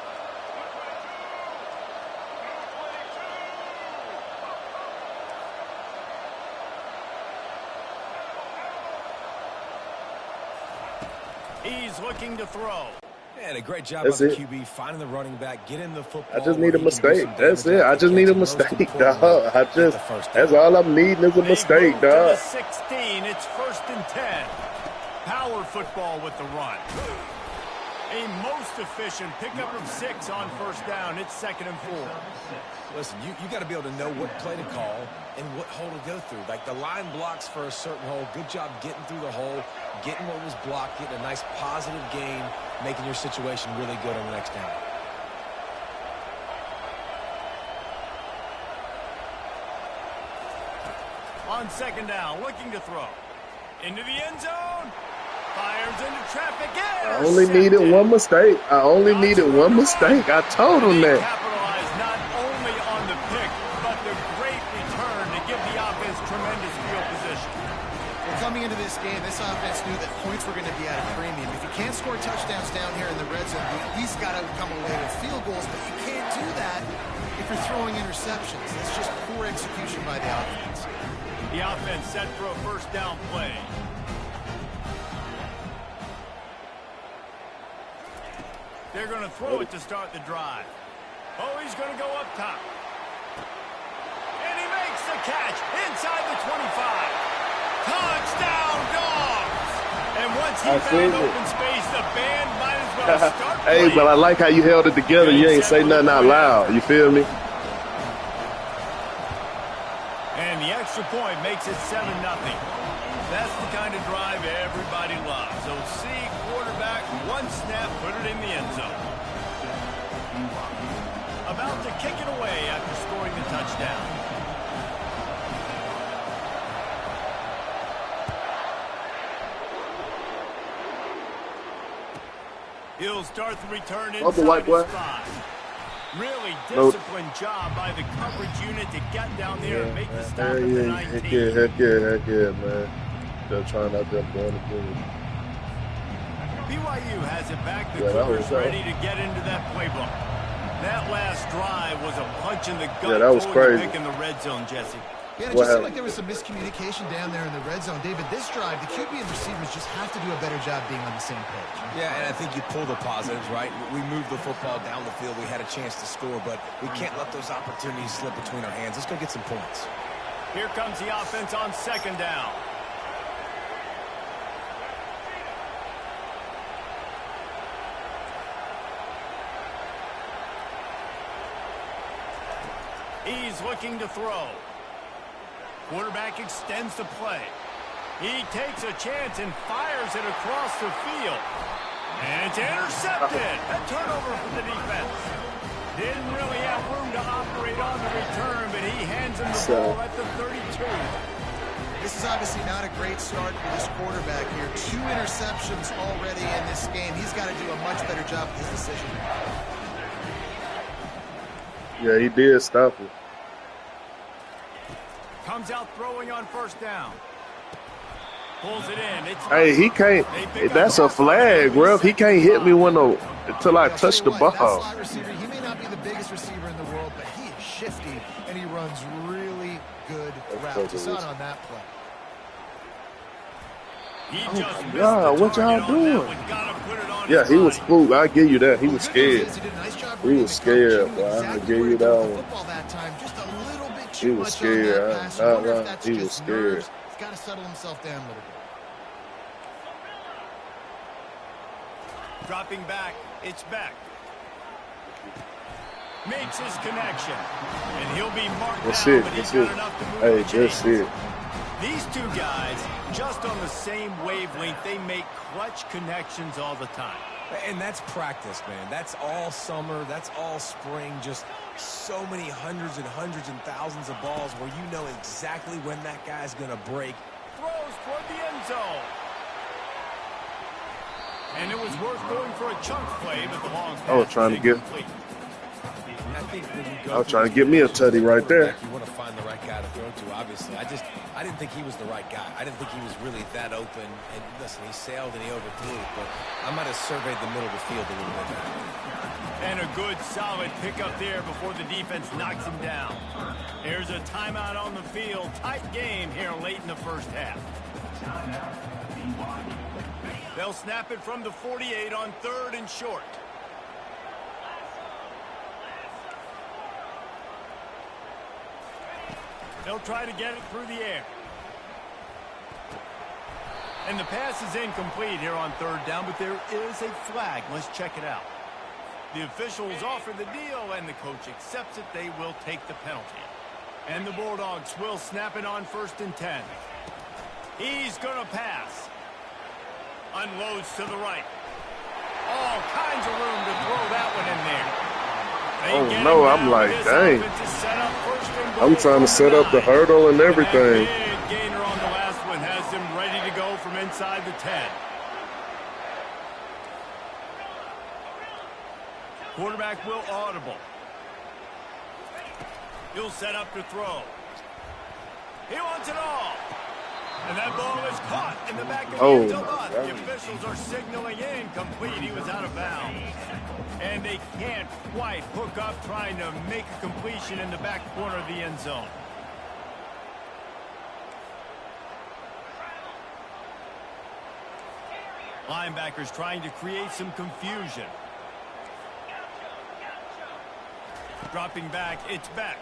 He's looking to throw. And a great job of the QB finding the running back, getting the football. I just need a mistake. That's it. I just need a mistake, dog. That's all I'm needing is a mistake, dog. 16. It's 1st and 10. Power football with the run. A most efficient pickup of 6 on 1st down. It's 2nd and 4. Listen, you got to be able to know what play to call and what hole to go through. Like the line blocks for a certain hole. Good job getting through the hole, getting what was blocked, getting a nice positive gain, making your situation really good on the next down. On 2nd down, looking to throw. Into the end zone. Fires into traffic. I only needed one mistake. I told him that. Capitalized not only on the pick, but the great return to give the offense tremendous field position. Well, coming into this game, this offense knew that points were going to be at a premium. If you can't score touchdowns down here in the red zone, you at least got to come away with field goals, but you can't do that if you're throwing interceptions. That's just poor execution by the offense. The offense set for a 1st down play. They're going to throw it to start the drive. Oh, he's going to go up top. And he makes the catch inside the 25. Touchdown, Dogs! And once he found open space, the band might as well start playing. Hey, but I like how you held it together. You ain't say nothing out loud. You feel me? And the extra point makes it 7-0. That's the kind of drive everybody loves. So see quarterback, one snap, put it in the end zone. About to kick it away after scoring the touchdown. He'll start the return inside his 5. Really disciplined job by the coverage unit to get down there and make the stop at the 19. Heck yeah, man. They're trying out there going to do. BYU has it back. The Cougars ready to get into that playbook. That last drive was a punch in the gut. Yeah, that was crazy. Pick in the red zone, Jesse. Yeah, it just seemed like there was some miscommunication down there in the red zone. David, this drive, the QB and receivers just have to do a better job being on the same page. Yeah, and I think you pull the positives, right? We moved the football down the field. We had a chance to score, but we can't let those opportunities slip between our hands. Let's go get some points. Here comes the offense on 2nd down. He's looking to throw. Quarterback extends the play. He takes a chance and fires it across the field. And it's intercepted. A turnover for the defense. Didn't really have room to operate on the return, but he hands him the ball at the 32. This is obviously not a great start for this quarterback here. 2 interceptions already in this game. He's got to do a much better job with his decision. Yeah, he did stop it. Comes out throwing on first down. Pulls it in. Hey, he can't. That's a flag, ref. He can't hit me until I touch the ball. That slot receiver, he may not be the biggest receiver in the world, but he is shifty and he runs really good routes. You saw it on that play. Oh my God, what y'all doing? Yeah, he was spooked. I give you that. He was scared. He was scared, boy. I give you that one. He was scared. He was scared. He's got to settle himself down a little bit. Dropping back, it's back. Makes his connection, and he'll be marked down, but he's got enough to move the chains. That's it. These two guys, just on the same wavelength, they make clutch connections all the time. And that's practice, man. That's all summer. That's all spring. Just so many hundreds and thousands of balls where you know exactly when that guy's going to break. Throws toward the end zone. And it was worth going for a chunk play, but the long pass I was trying to get. I was trying to get me a tutty right there. You want to find the right guy to throw to, obviously. I didn't think he was the right guy. I didn't think he was really that open. And listen, he sailed and he overthrew it, but I might have surveyed the middle of the field a little bit better. And a good, solid pickup there before the defense knocks him down. Here's a timeout on the field. Tight game here late in the first half. They'll snap it from the 48 on 3rd and short. They'll try to get it through the air. And the pass is incomplete here on 3rd down, but there is a flag. Let's check it out. The officials offer the deal, and the coach accepts it. They will take the penalty. And the Bulldogs will snap it on 1st and 10. He's going to pass. Unloads to the right. All kinds of room to throw that one in there. Oh no, I'm like, dang. I'm trying to set up the hurdle and everything. Big gainer on the last one has him ready to go from inside the 10. Quarterback will audible. He'll set up to throw. He wants it all. And that ball is caught in the back of the end zone. The officials are signaling incomplete. He was out of bounds. And they can't quite hook up trying to make a completion in the back corner of the end zone. Linebackers trying to create some confusion. Dropping back, it's back.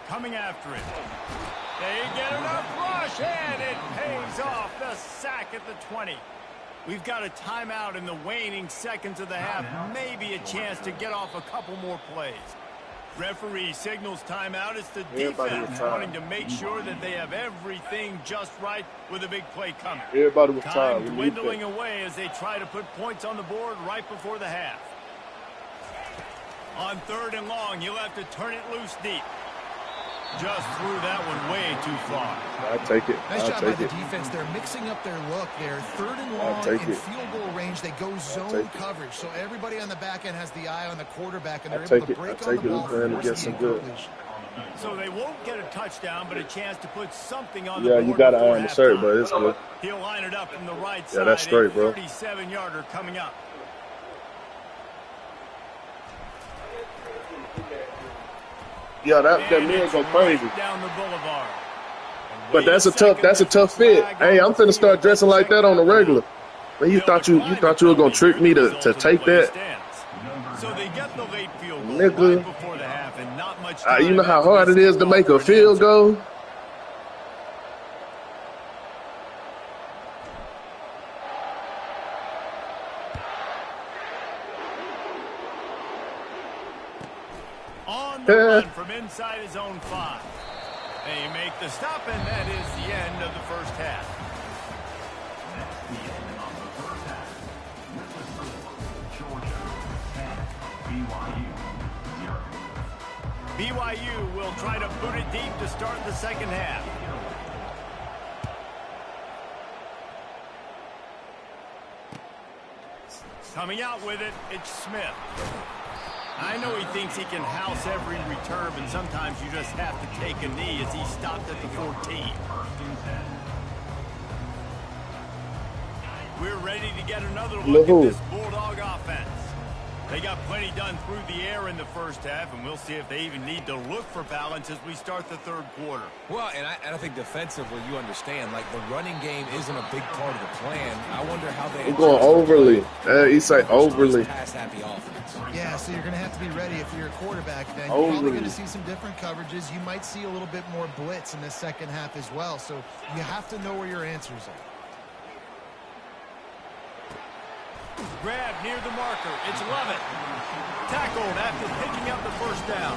Coming after it. They get enough rush, and it pays off. The sack at the 20. We've got a timeout in the waning seconds of the half. Maybe a chance to get off a couple more plays. Referee signals timeout. It's the defense wanting to make sure that they have everything just right with a big play coming. Everybody was tired. Time dwindling away as they try to put points on the board right before the half. On 3rd and long, you'll have to turn it loose deep. Just threw that one way too far. I'll take it. Nice job by the defense. They're mixing up their look there. 3rd and long in field goal range. They go zone coverage. So everybody on the back end has the eye on the quarterback, and they're able to break on the ball and get some good. So they won't get a touchdown, but a chance to put something on the board. Yeah, you got to iron the shirt, but it's good. He'll line it up from the right side. Yeah, that's straight, bro. 37-yarder coming up. Yeah, that man go crazy. Down the boulevard. But that's a tough fit. Hey, I'm finna start dressing like that on the regular. Man, you thought you were gonna trick me to take that? So they get the late field goal Nigga. right before the half, and not much time. You know how hard it is to make a field goal? On the run from inside his own 5. They make the stop, and that is the end of the first half. That's the end of the first half. With the score, Georgia 10, BYU 0. BYU will try to boot it deep to start the second half. Coming out with it, it's Smith. I know he thinks he can house every return, and sometimes you just have to take a knee as he stopped at the 14. We're ready to get another look at this Bulldog offense. They got plenty done through the air in the first half, and we'll see if they even need to look for balance as we start the third quarter. Well, and I think defensively, you understand, like the running game isn't a big part of the plan. I wonder how they... We're going overly. He say overly. Pass-happy offense. Yeah, so you're going to have to be ready if you're a quarterback then. You're probably going to see some different coverages. You might see a little bit more blitz in the second half as well, so you have to know where your answers are. Grab near the marker. It's Lovett. Tackled after picking up the first down.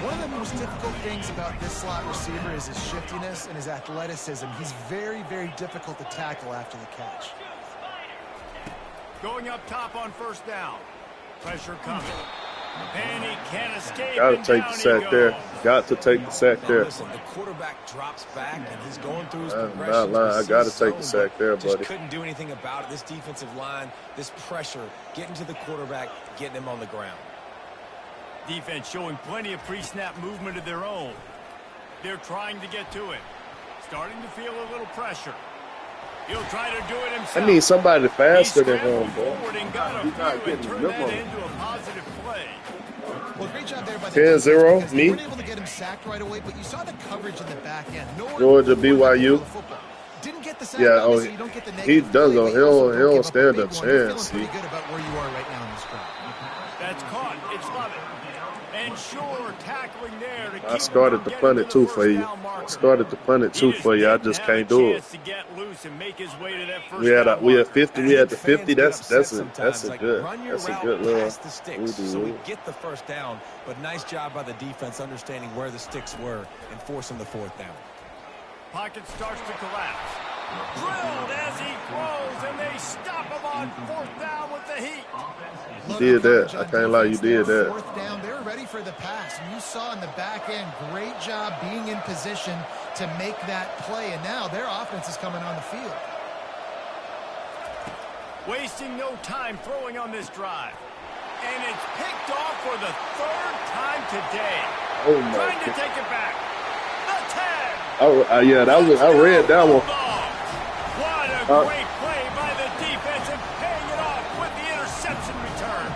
One of the most difficult things about this slot receiver is his shiftiness and his athleticism. He's very, very difficult to tackle after the catch. Going up top on first down. Pressure coming. And he can't escape. Got to take the sack there. Got to take the sack there. Listen, the quarterback drops back and he's going through his I'm progressions. not lying. I got to take the sack there, Just buddy. couldn't do anything about it. This defensive line, this pressure, getting to the quarterback, getting him on the ground. Defense showing plenty of pre-snap movement of their own. They're trying to get to it. Starting to feel a little pressure. He'll try to do it himself. I need somebody faster than him, bro. He's not getting turn that into a positive play. Well, great job there by the 10-0, me. You weren't able to get him sacked right away, but you saw the coverage in the back end. Georgia, BYU. Didn't get the sack, Yeah, oh, you don't get the he doesn't. He'll give up stand big a one. You're chance. feeling pretty good about where you are right now in this drive. That's caught. It's Lovett. And sure, tackling there to I started to punt it too for you. I started to punt it too for you. I just can't do it. We had 50. We had the 50. That's a good little. So we get the first down, but nice job by the defense understanding where the sticks were and forcing the fourth down. Pocket starts to collapse. Drilled as he throws, and they stop him on fourth down with the heat. You did that. I can't lie, you did that. Fourth down, they're ready for the pass. And you saw in the back end, great job being in position to make that play. And now their offense is coming on the field. Wasting no time throwing on this drive. And it's picked off for the third time today. Oh, my Trying to God. take it back. The 10. Oh, yeah, that was. I read that one. What a great play by the defense and paying it off with the interception return.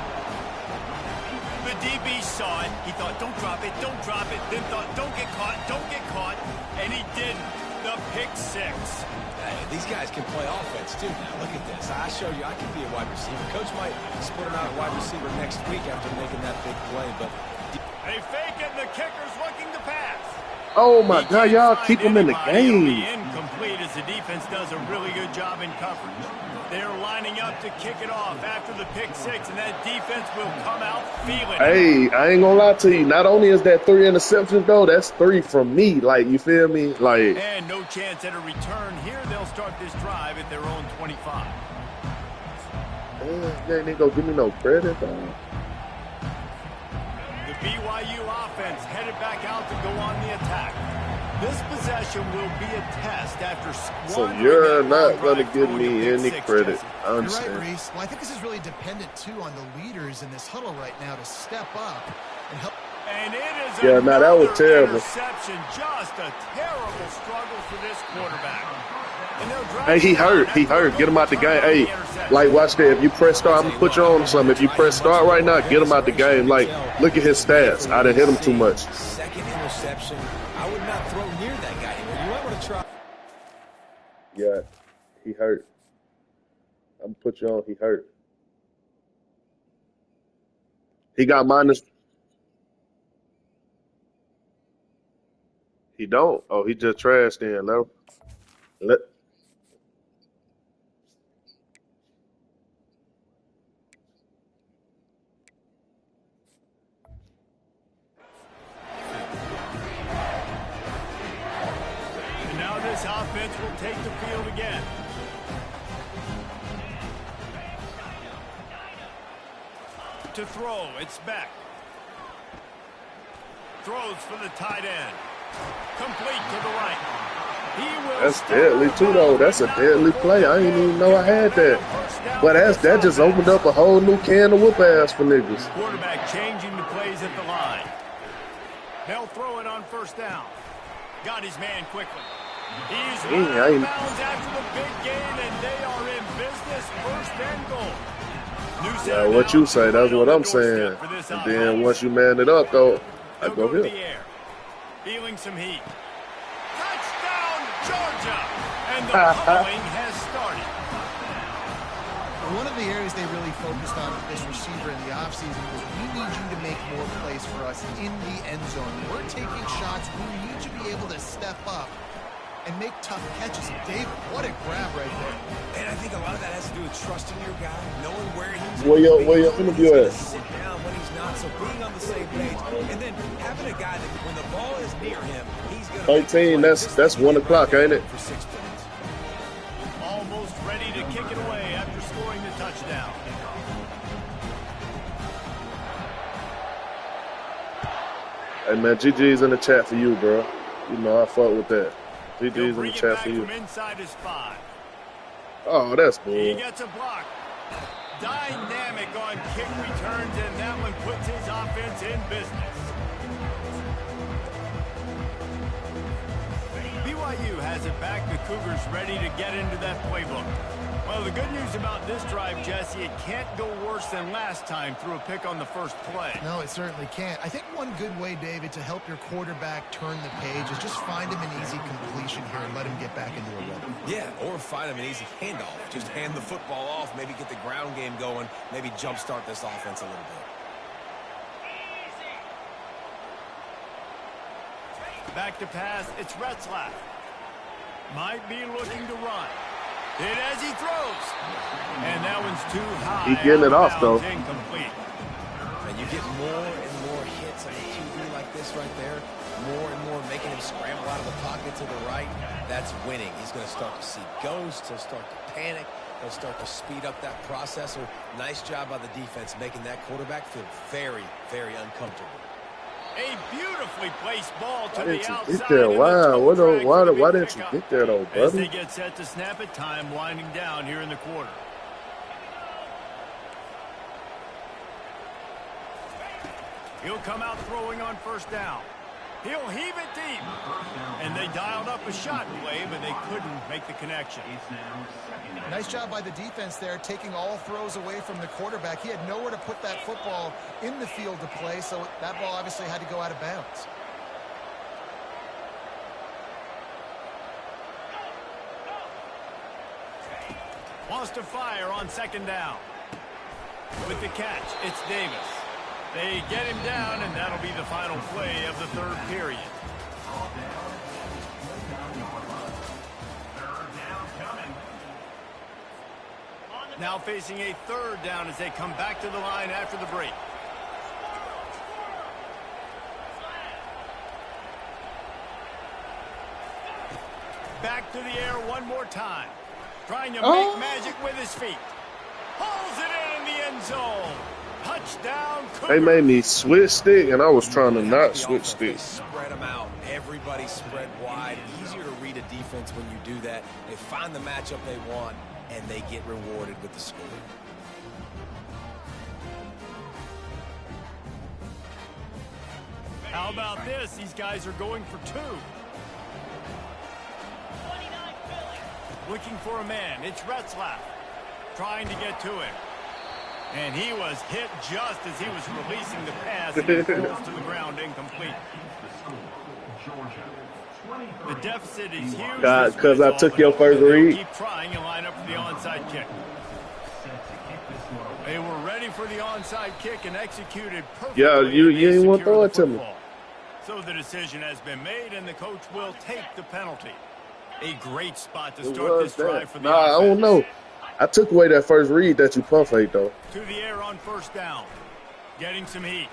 The DB saw it. He thought, don't drop it, don't drop it. Then thought, don't get caught, don't get caught. And he didn't. The pick six. Hey, these guys can play offense, too. Now, look at this. I show you I can be a wide receiver. Coach might split him out at wide receiver next week after making that big play. But they fake it, and the kicker's looking to pass. Oh, my God. Y'all keep him in the game. Incomplete as the defense does a really good job in coverage. They're lining up to kick it off after the pick six, and that defense will come out feeling it. Hey, I ain't gonna lie to you. Not only is that 3 interceptions, though, that's 3 from me. Like, you feel me? Like, and no chance at a return here. They'll start this drive at their own 25. they ain't gonna give me no credit, though. The BYU offense headed back out to go on the attack. This possession will be a test after So you're not going to give me any credit. I You're understand. right, Reese. Well, I think this is really dependent, too, on the leaders in this huddle right now to step up and help. And it is Yeah, no, that was terrible. Interception, just a terrible struggle for this quarterback. Hey, he hurt. He hurt. Get him out the game. Hey, like, watch that. If you press start, I'm going to put you on something. If you press start right now, get him out the game. Like, look at his stats. I done hit him too much. Second interception. I would not throw near that guy. You might want to try. Yeah, he hurt. I'm going to put you on. He hurt. He got minus. He don't. Oh, he just trashed in. Let. And now this offense will take the field again. To throw, it's Beck. Throws for the tight end. Complete to the right. That's deadly too, though. That's a deadly play. I didn't even know I had that. But that just opened up a whole new can of whoop ass for niggas. Quarterback changing the plays at the line. They'll throw it on first down. Got his man quickly. He's out of bounds after the big gain, and they are in business. First and goal. Yeah, what you say, that's what I'm saying. And then once you man it up, though, I go here. Feeling some heat. Touchdown, Georgia! And the pummeling has started. One of the areas they really focused on with this receiver in the offseason was we need you to make more plays for us in the end zone. We're taking shots. We need you to be able to step up and make tough catches. David, what a grab right there. And I think a lot of that has to do with trusting your guy, knowing where he's where your interview at? Sit down when he's not, so being on the same page, and then having a guy that when the ball is near him, he's going to 13, that's 1 o'clock, ain't it? For 6 points. Almost ready to kick it away after scoring the touchdown. Hey man, GG's in the chat for you, bro. You know I fuck with that. GG's in the chat for you. Inside his 5. Oh, that's cool. He gets a block. Dynamic on kick returns, and that one puts his offense in business. BYU has it back. The Cougars ready to get into that playbook. Well, the good news about this drive, Jesse, it can't go worse than last time through a pick on the first play. No, it certainly can't. I think one good way, David, to help your quarterback turn the page is just find him an easy completion here and let him get back into a rhythm. Yeah, or find him an easy handoff. Just hand the football off, maybe get the ground game going, maybe jumpstart this offense a little bit. Back to pass, it's Retzlaff. Might be looking to run. It as he throws. And that one's too high. He's getting it off, though. Incomplete. And you get more and more hits on a QB like this right there. More and more making him scramble out of the pocket to the right. That's winning. He's going to start to see ghosts. He'll start to panic. He'll start to speed up that process. Nice job by the defense making that quarterback feel very, very uncomfortable. A beautifully placed ball to the outside. Get there? Wow, why didn't you get there, though, buddy? As they get set to snap it, time winding down here in the quarter. He'll come out throwing on first down. He'll heave it deep. And they dialed up a shot play, but they couldn't make the connection. Nice job by the defense there, taking all throws away from the quarterback. He had nowhere to put that football in the field to play, so that ball obviously had to go out of bounds. Wants to fire on second down. With the catch, it's Davis. They get him down, and that'll be the final play of the third period. Now facing a third down as they come back to the line after the break. Back to the air one more time. Trying to make magic with his feet. Pulls it in the end zone. Touchdown, Cougars. They made me switch stick, and I was trying to not switch stick. Spread them out. Everybody spread wide. Easier to read a defense when you do that. They find the matchup they want, and they get rewarded with the score. How about this? These guys are going for 2. Looking for a man. It's Retzlaff. Trying to get to him. And he was hit just as he was releasing the pass. And it falls to the ground incomplete. The deficit is huge. Because I took your first read. Keep trying and line up for the onside kick. They were ready for the onside kick and executed perfectly. Yeah, you ain't want to throw it to me. So the decision has been made, and the coach will take the penalty. A great spot to start this drive for the offense. I don't know. I took away that first read that you pump fake, though. To the air on first down. Getting some heat.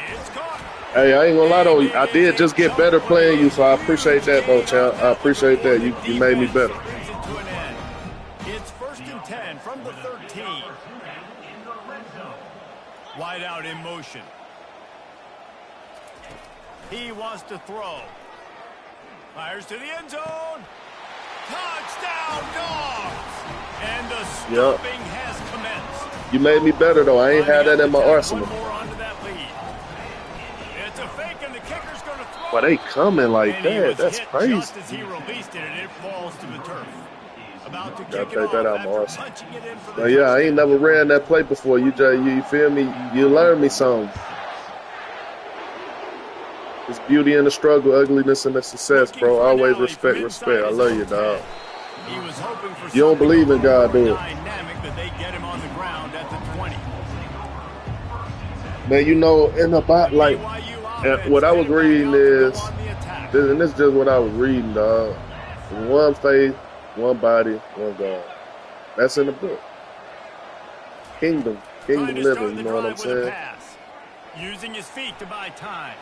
It's caught. Hey, I ain't gonna lie, though. I did just get better playing you, so I appreciate that, though, champ. I appreciate that. You made me better. It's 1st and 10 from the 13. Wide out in motion. He wants to throw. Fires to the end zone. Touchdown, Dogs! And the Yep. stopping has commenced. You made me better, though. I ain't had that in my arsenal. One more onto that lead. It's a fake, and the kicker's going to throw. Why they coming like And he that? was That's hit crazy. just as he released it, and it falls to the turf. About to Gotta kick it take off that out of my after arsenal. punching it in for the But yeah, I ain't touchdown. never ran that play before. You feel me? You learn me something. It's beauty in the struggle, ugliness in the success, Looking bro. for an Always alley from respect. inside I his love own you, dog. 10. He was hoping for You don't something believe a in little God, more do it? dynamic, but they get him on the ground at the 20. Man, you know, in the The like, BYU and offense what I was headed back reading out to go is, on the attack. and this is just what I was reading, dog. One faith, one body, one God. That's in the book. Kingdom Trying to start living. the You know what I'm drive with a saying? pass. Using his feet to buy time.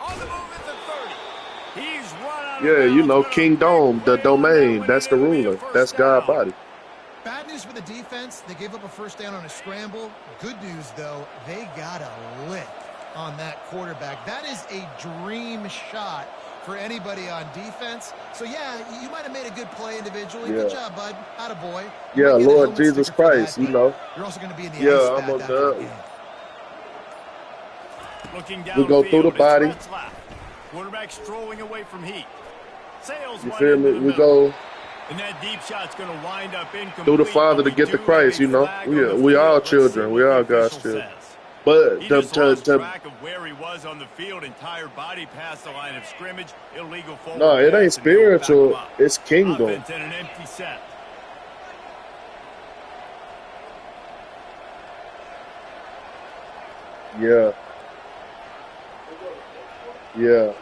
On the move at the 30. He's run out of Yeah, you bounds, know, but a Kingdom, big the play on that domain. one, That's and the it'll be a ruler. first That's God down. body. Bad news for the defense. They gave up a first down on a scramble. Good news, though, they got a lick on that quarterback. That is a dream shot for anybody on defense. So, yeah, you might have made a good play individually. Good Yeah. job, bud. Attaboy. Yeah, You might get a Lord helmet Jesus sticker for Christ, that, you but know. You're also going to be in the Yeah, ice I'm bath a after the dub. game. Looking We go through the downfield, it's body. Retzlaff. Quarterback strolling away from heat. Sails You one feel into me? the We middle. go And that deep shot's going to wind up incomplete. through the Father to but we get to do have Christ, a you know. flag on the We all field. Let's see children. We what the all God's official children. says. But He the, just lost to track of where he was on the field. Entire body past the line of scrimmage. Illegal forward no, it ain't pass, and they'll back him spiritual. up. It's kingdom. Offense in an empty set. Yeah. Yeah.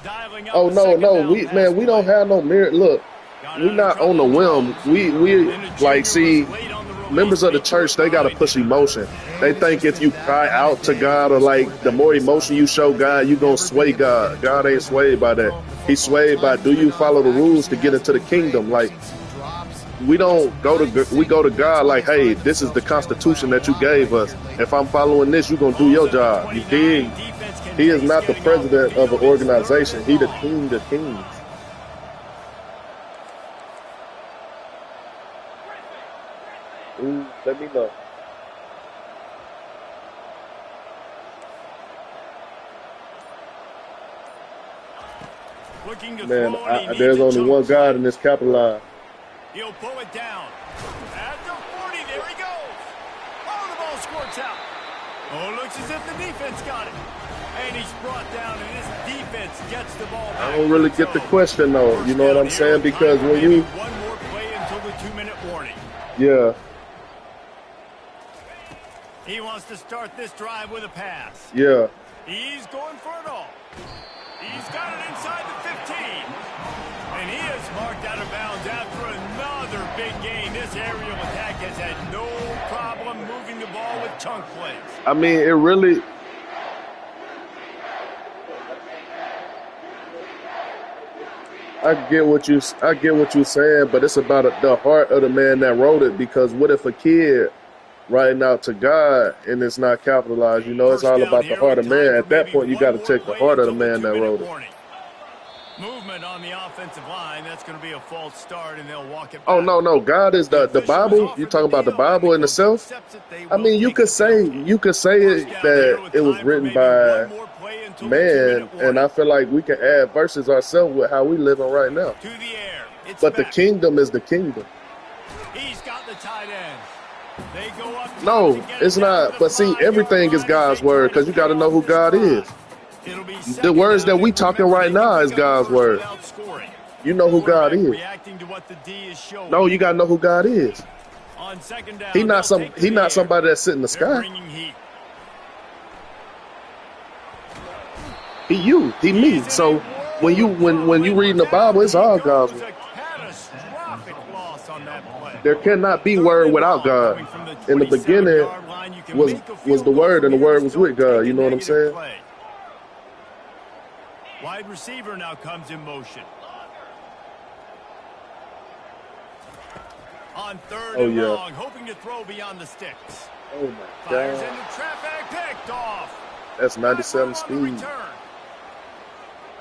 Dialing up Oh the no, second no, down we pass man, we don't play. have no mirror. Look, Got we out of not on the trouble, whim. Jones. We And the like junior see was late on the release, members of the but he threw church. it They gotta behind push him. emotion. They And it's think just if been you that cry kind of out to day God for or this like the quarterback more in this emotion you offense. show God, you gonna Never been sway able to God. get into God a ain't rhythm swayed by that. throwing the He's football. swayed by do Timing's you been follow off, the rules to accuracy get hasn't into the been great. kingdom? We've Like seen some drops. we don't Just go not in to we sync. go to That's God why like, they hey, find this is the themselves trailing by constitution a that you lot right gave us. here lately. If I'm following this, you gonna do Ball's your at the job. You 29. dig? Defense can He is taste not the getting off the president of an field. It's third organization. and He the long. king of kings. Ooh, let me know. Looking to Man, throw, and he needs there's a only chunk one God play. in this capitalized. He'll pull it down. At the 40, there he goes. Oh, the ball squirts out. Oh, looks as if the defense got it. And he's brought down, and his defense gets the ball back. I don't really get the question though. You First know what down I'm here saying? with time Because for when maybe you, one more play until the 2-minute warning. yeah, He wants to start this drive with a pass. yeah. He's going for it all. He's got it inside the 15. And he is marked out of bounds after another big gain. This aerial attack has had no problem moving the ball with chunk plays. I mean, it really. I get what you're saying, but it's about the heart of the man that wrote it. Because what if a kid writing out to God and it's not capitalized? You know, it's First all down about the here heart with of man. time At for that maybe point, you one got to more take the play heart of the until man that 2-minute wrote it. warning. Movement on the offensive line. That's going to be a false start, and they'll walk it back. Oh no, God is the official was Bible. You offered talking the about the deal, and Bible in coach itself? accepts it. They I will mean, you take could the say penalty. First down here that with it was time for written maybe by one more play until the man, 2-minute and warning. I feel like we can add verses ourselves with how we living right now. To the air. It's But the back. kingdom is the kingdom. He's got the tight end. They go up top No, to get it's it down not. to the But see, 5-yard everything is line as God's they word try because to you got get to know off who this God drive. is. It'll be The second words down, that we and talking remember, right they can now pick is up a God's first word. without scoring. You know who God Quarterback is. reacting to what the D is showing. No, you got to know who God is. On second down, He not they'll take to He the not air. somebody that sit in the They're sky. bringing heat. He you. He me. He's in So a when you whirl, reading the down Bible, it's he all goes. God's A word. catastrophic loss on that play. There cannot be Third word and without long, God. coming from the In the beginning 27-yard line. You can was make a the field goal word, from and the here word to was still with God. take You a know what I'm negative saying? play. Wide receiver now comes in motion. On third Oh, and yeah. long, hoping to throw beyond the sticks. Oh my Fires God. into traffic, picked off. That's 97 speed.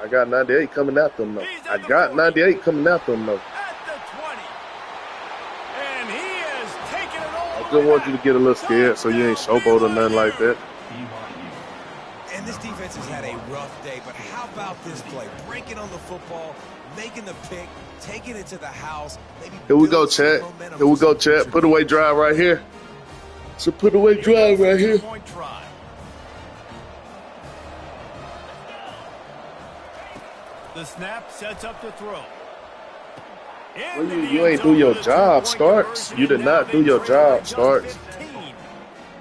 I got 98 coming after him, though. I got 98 coming after him, though. At the 20. And he has taken it all. I just want you to get a little scared so you ain't showboat or nothing like that. And this defense has had a rough day, but how about this play? Breaking on the football, making the pick, taking it to the house. Maybe Here we go, Chad. Here we go, Chad. Put away drive right here. So put away drive right here. Point try. The snap sets up the throw. Well, you ain't do your job, Starks. You did not do your job, Starks.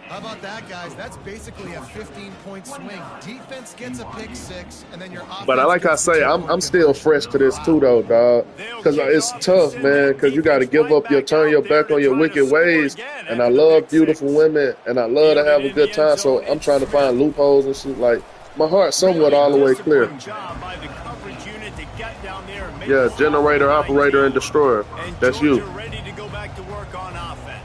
How about that, guys? That's basically a 15-point swing. Defense gets a pick six, and then your offense. But like I say, I'm still fresh to this too, though, dog. Because it's tough, man. Because you got to give up turn your back on your wicked ways. And I love beautiful women, and I love to have a good time. So I'm trying to find loopholes and shit. Like my heart's somewhat all the way clear. Yeah, generator, operator, and destroyer. That's you. Ready to go back to work on offense.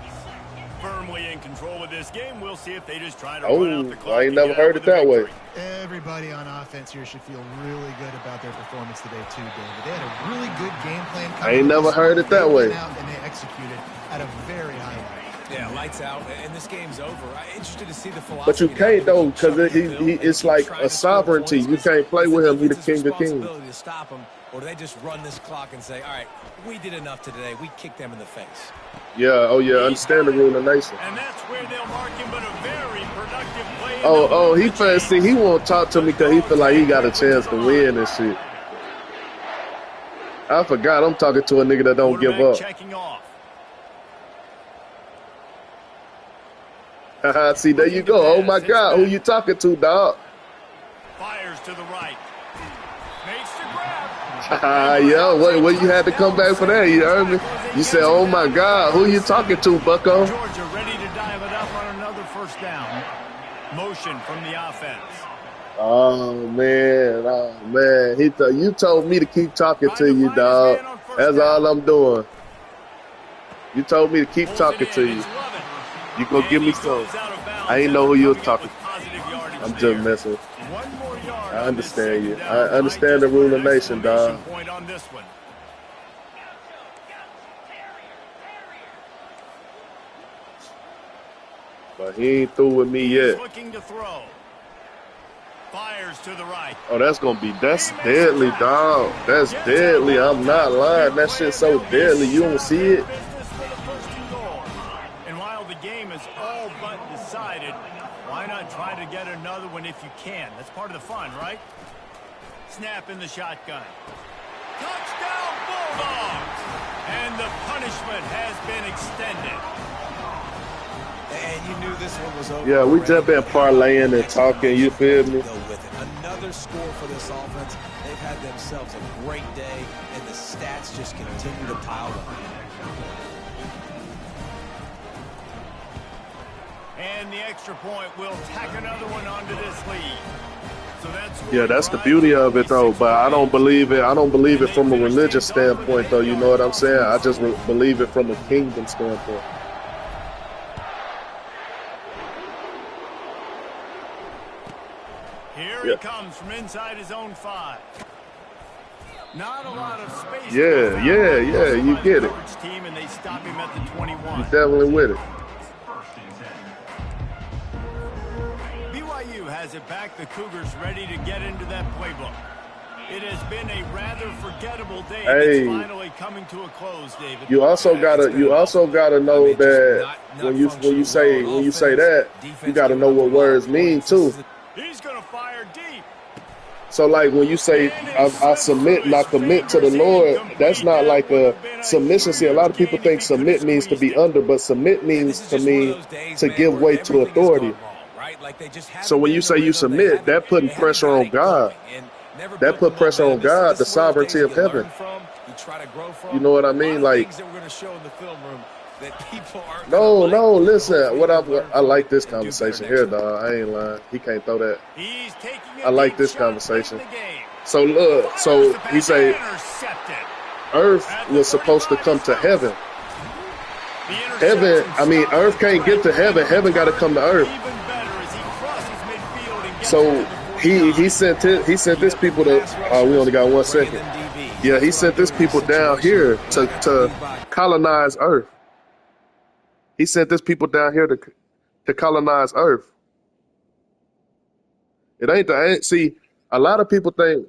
Firmly in control of this game. We'll see if they just try to run out the clock. I ain't never heard it that way. Everybody on offense here should feel really good about their performance today too, David. They had a really good game plan. I ain't never heard it that way. And they executed at a very high level. Yeah, lights out, and this game's over. I'm interested to see the philosophy. But you can't, though, because it's like a sovereignty. You can't play with him. He's the king of kings. To stop him, or do they just run this clock and say, all right, we did enough today. We kicked them in the face. Yeah, oh, yeah, understand the rule of the nation. And that's where they'll mark him, but a very productive play. He felt, see, he won't talk to me because he feel like he got a chance to win and shit. I forgot I'm talking to a nigga that don't give up. Checking off. See, there you go. Oh, my God. Who you talking to, dog? Fires to the right. Makes the grab. Yo, what you had to come back for that? You heard me? You said, oh, my God. Who you talking to, bucko? Georgia ready to dive it up on another first down. Motion from the offense. Oh, man. You told me to keep talking to you, dog. That's all I'm doing. You told me to keep talking to you. You go give me some. I ain't know who you was talking to. I'm just messing. I understand you. I understand the rule of the nation, dog. But he ain't through with me yet. Looking to throw. Fires to the right. Oh, that's deadly, dog. That's deadly. I'm not lying. That shit's so deadly. You don't see it? Why not try to get another one if you can? That's part of the fun, right? Snap in the shotgun. Touchdown Bulldogs! And the punishment has been extended. And you knew this one was over. Yeah, we just been parlaying and talking, you feel me? Another score for this offense. They've had themselves a great day, and the stats just continue to pile up. And the extra point will tack another one onto this lead. So that's the beauty of it, though. But I don't believe it. I don't believe it from a religious standpoint, though. You know what I'm saying? I just believe it from a kingdom standpoint. Here he comes from inside his own 5. Not a lot of space. Yeah. You get it. Team, and they stop him at the 21. You definitely with it. BYU has it back. The Cougars ready to get into that playbook. It has been a rather forgettable day. That's finally coming to a close, David. You also gotta know that when you say that, you gotta know what words mean too. He's gonna fire deep. So like when you say I submit and I commit to the Lord, that's not like a submission. See, a lot of people think submit means to be under, but submit means to me to give way to authority. So when you say you submit, that putting pressure on God. That put pressure on God, the sovereignty of heaven. You know what I mean? Like, no, listen. I like this conversation here, dog. I ain't lying. He can't throw that. I like this conversation. So look, so he say, Earth was supposed to come to heaven. Earth can't get to heaven. Heaven got to come to Earth. So he sent this people to. We only got 1 second. Yeah, he sent this people down here to colonize Earth. He sent this people down here to colonize Earth. It ain't the ain't see. A lot of people think,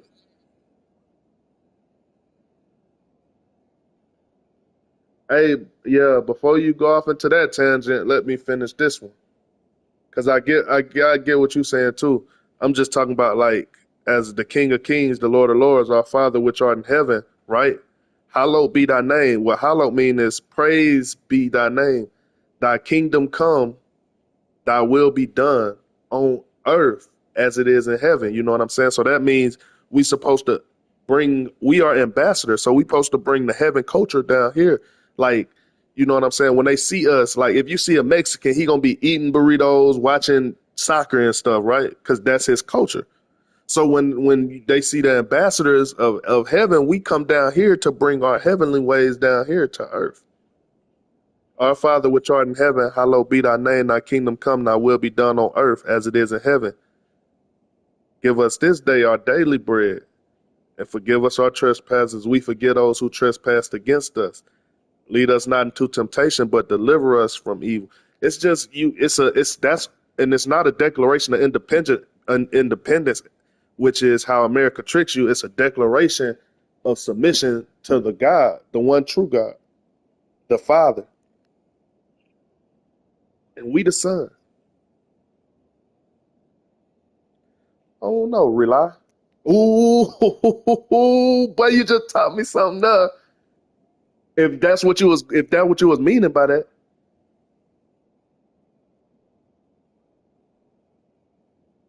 hey, yeah. Before you go off into that tangent, let me finish this one. Cause I get what you're saying too. I'm just talking about like as the King of Kings, the Lord of Lords, our Father which art in heaven, right? Hallowed be thy name. What hallowed mean is praise be thy name. Thy kingdom come, thy will be done on earth as it is in heaven. You know what I'm saying? So that means we supposed to we are ambassadors, so we supposed to bring the heaven culture down here. Like, you know what I'm saying? When they see us, like if you see a Mexican, he gonna be eating burritos, watching soccer and stuff, right? Because that's his culture. So when they see the ambassadors of heaven, we come down here to bring our heavenly ways down here to earth. Our Father which art in heaven, hallowed be thy name, thy kingdom come, thy will be done on earth as it is in heaven. Give us this day our daily bread, and forgive us our trespasses. We forgive those who trespass against us. Lead us not into temptation, but deliver us from evil. It's just you. And it's not a declaration of independence, which is how America tricks you. It's a declaration of submission to the God, the one true God, the Father, and we the Son. Oh no, rely. Ooh, boy, you just taught me something there. If that what you was meaning by that,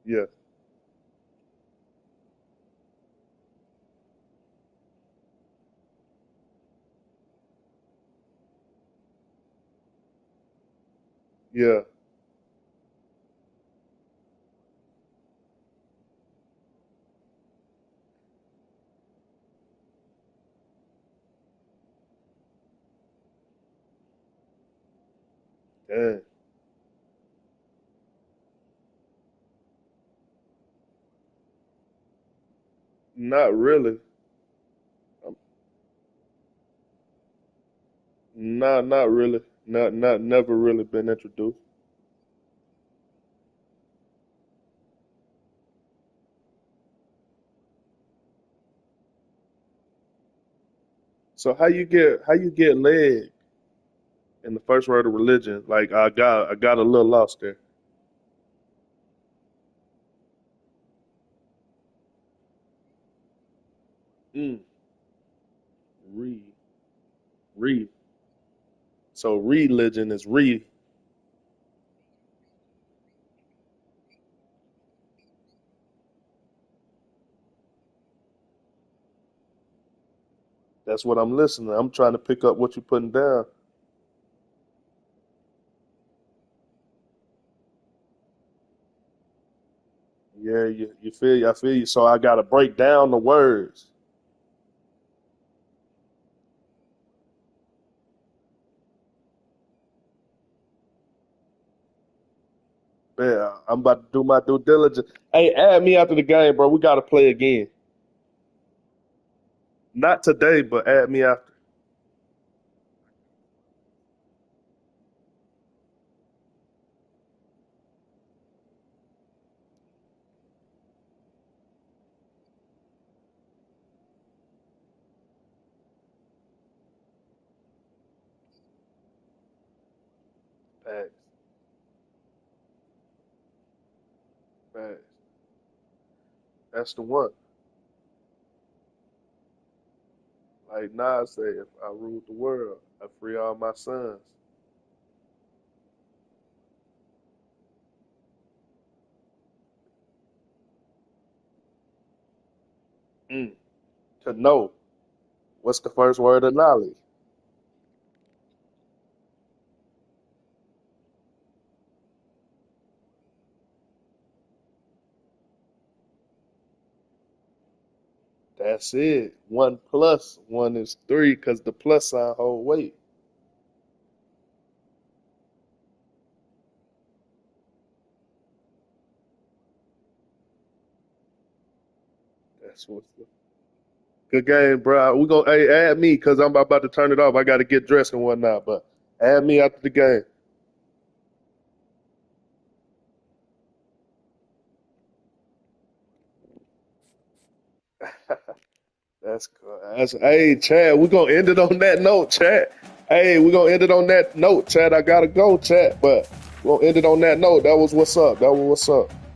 yeah, yeah, dang, not really. Not really. Not never really been introduced. So how you get led in the first word of religion? Like I got a little lost there. Mm, re re. So religion is re. That's what I'm listening. I'm trying to pick up what you're putting down. Yeah, you feel you. I feel you. So I gotta break down the words. Yeah, I'm about to do my due diligence. Hey, add me after the game, bro. We gotta play again. Not today, but add me after. Facts, facts. That's the one. Like Nas said, if I ruled the world, I free all my sons. Mm. To know. What's the first word of knowledge? That's it. One plus one is three because the plus sign hold weight. That's what's up. Good game, bro. We gonna add me because I'm about to turn it off. I got to get dressed and whatnot, but add me after the game. That's good. Hey, Chad, we're gonna end it on that note, Chad. Hey, we're gonna end it on that note, Chad. I gotta go, Chad, but we're gonna end it on that note. That was what's up. That was what's up.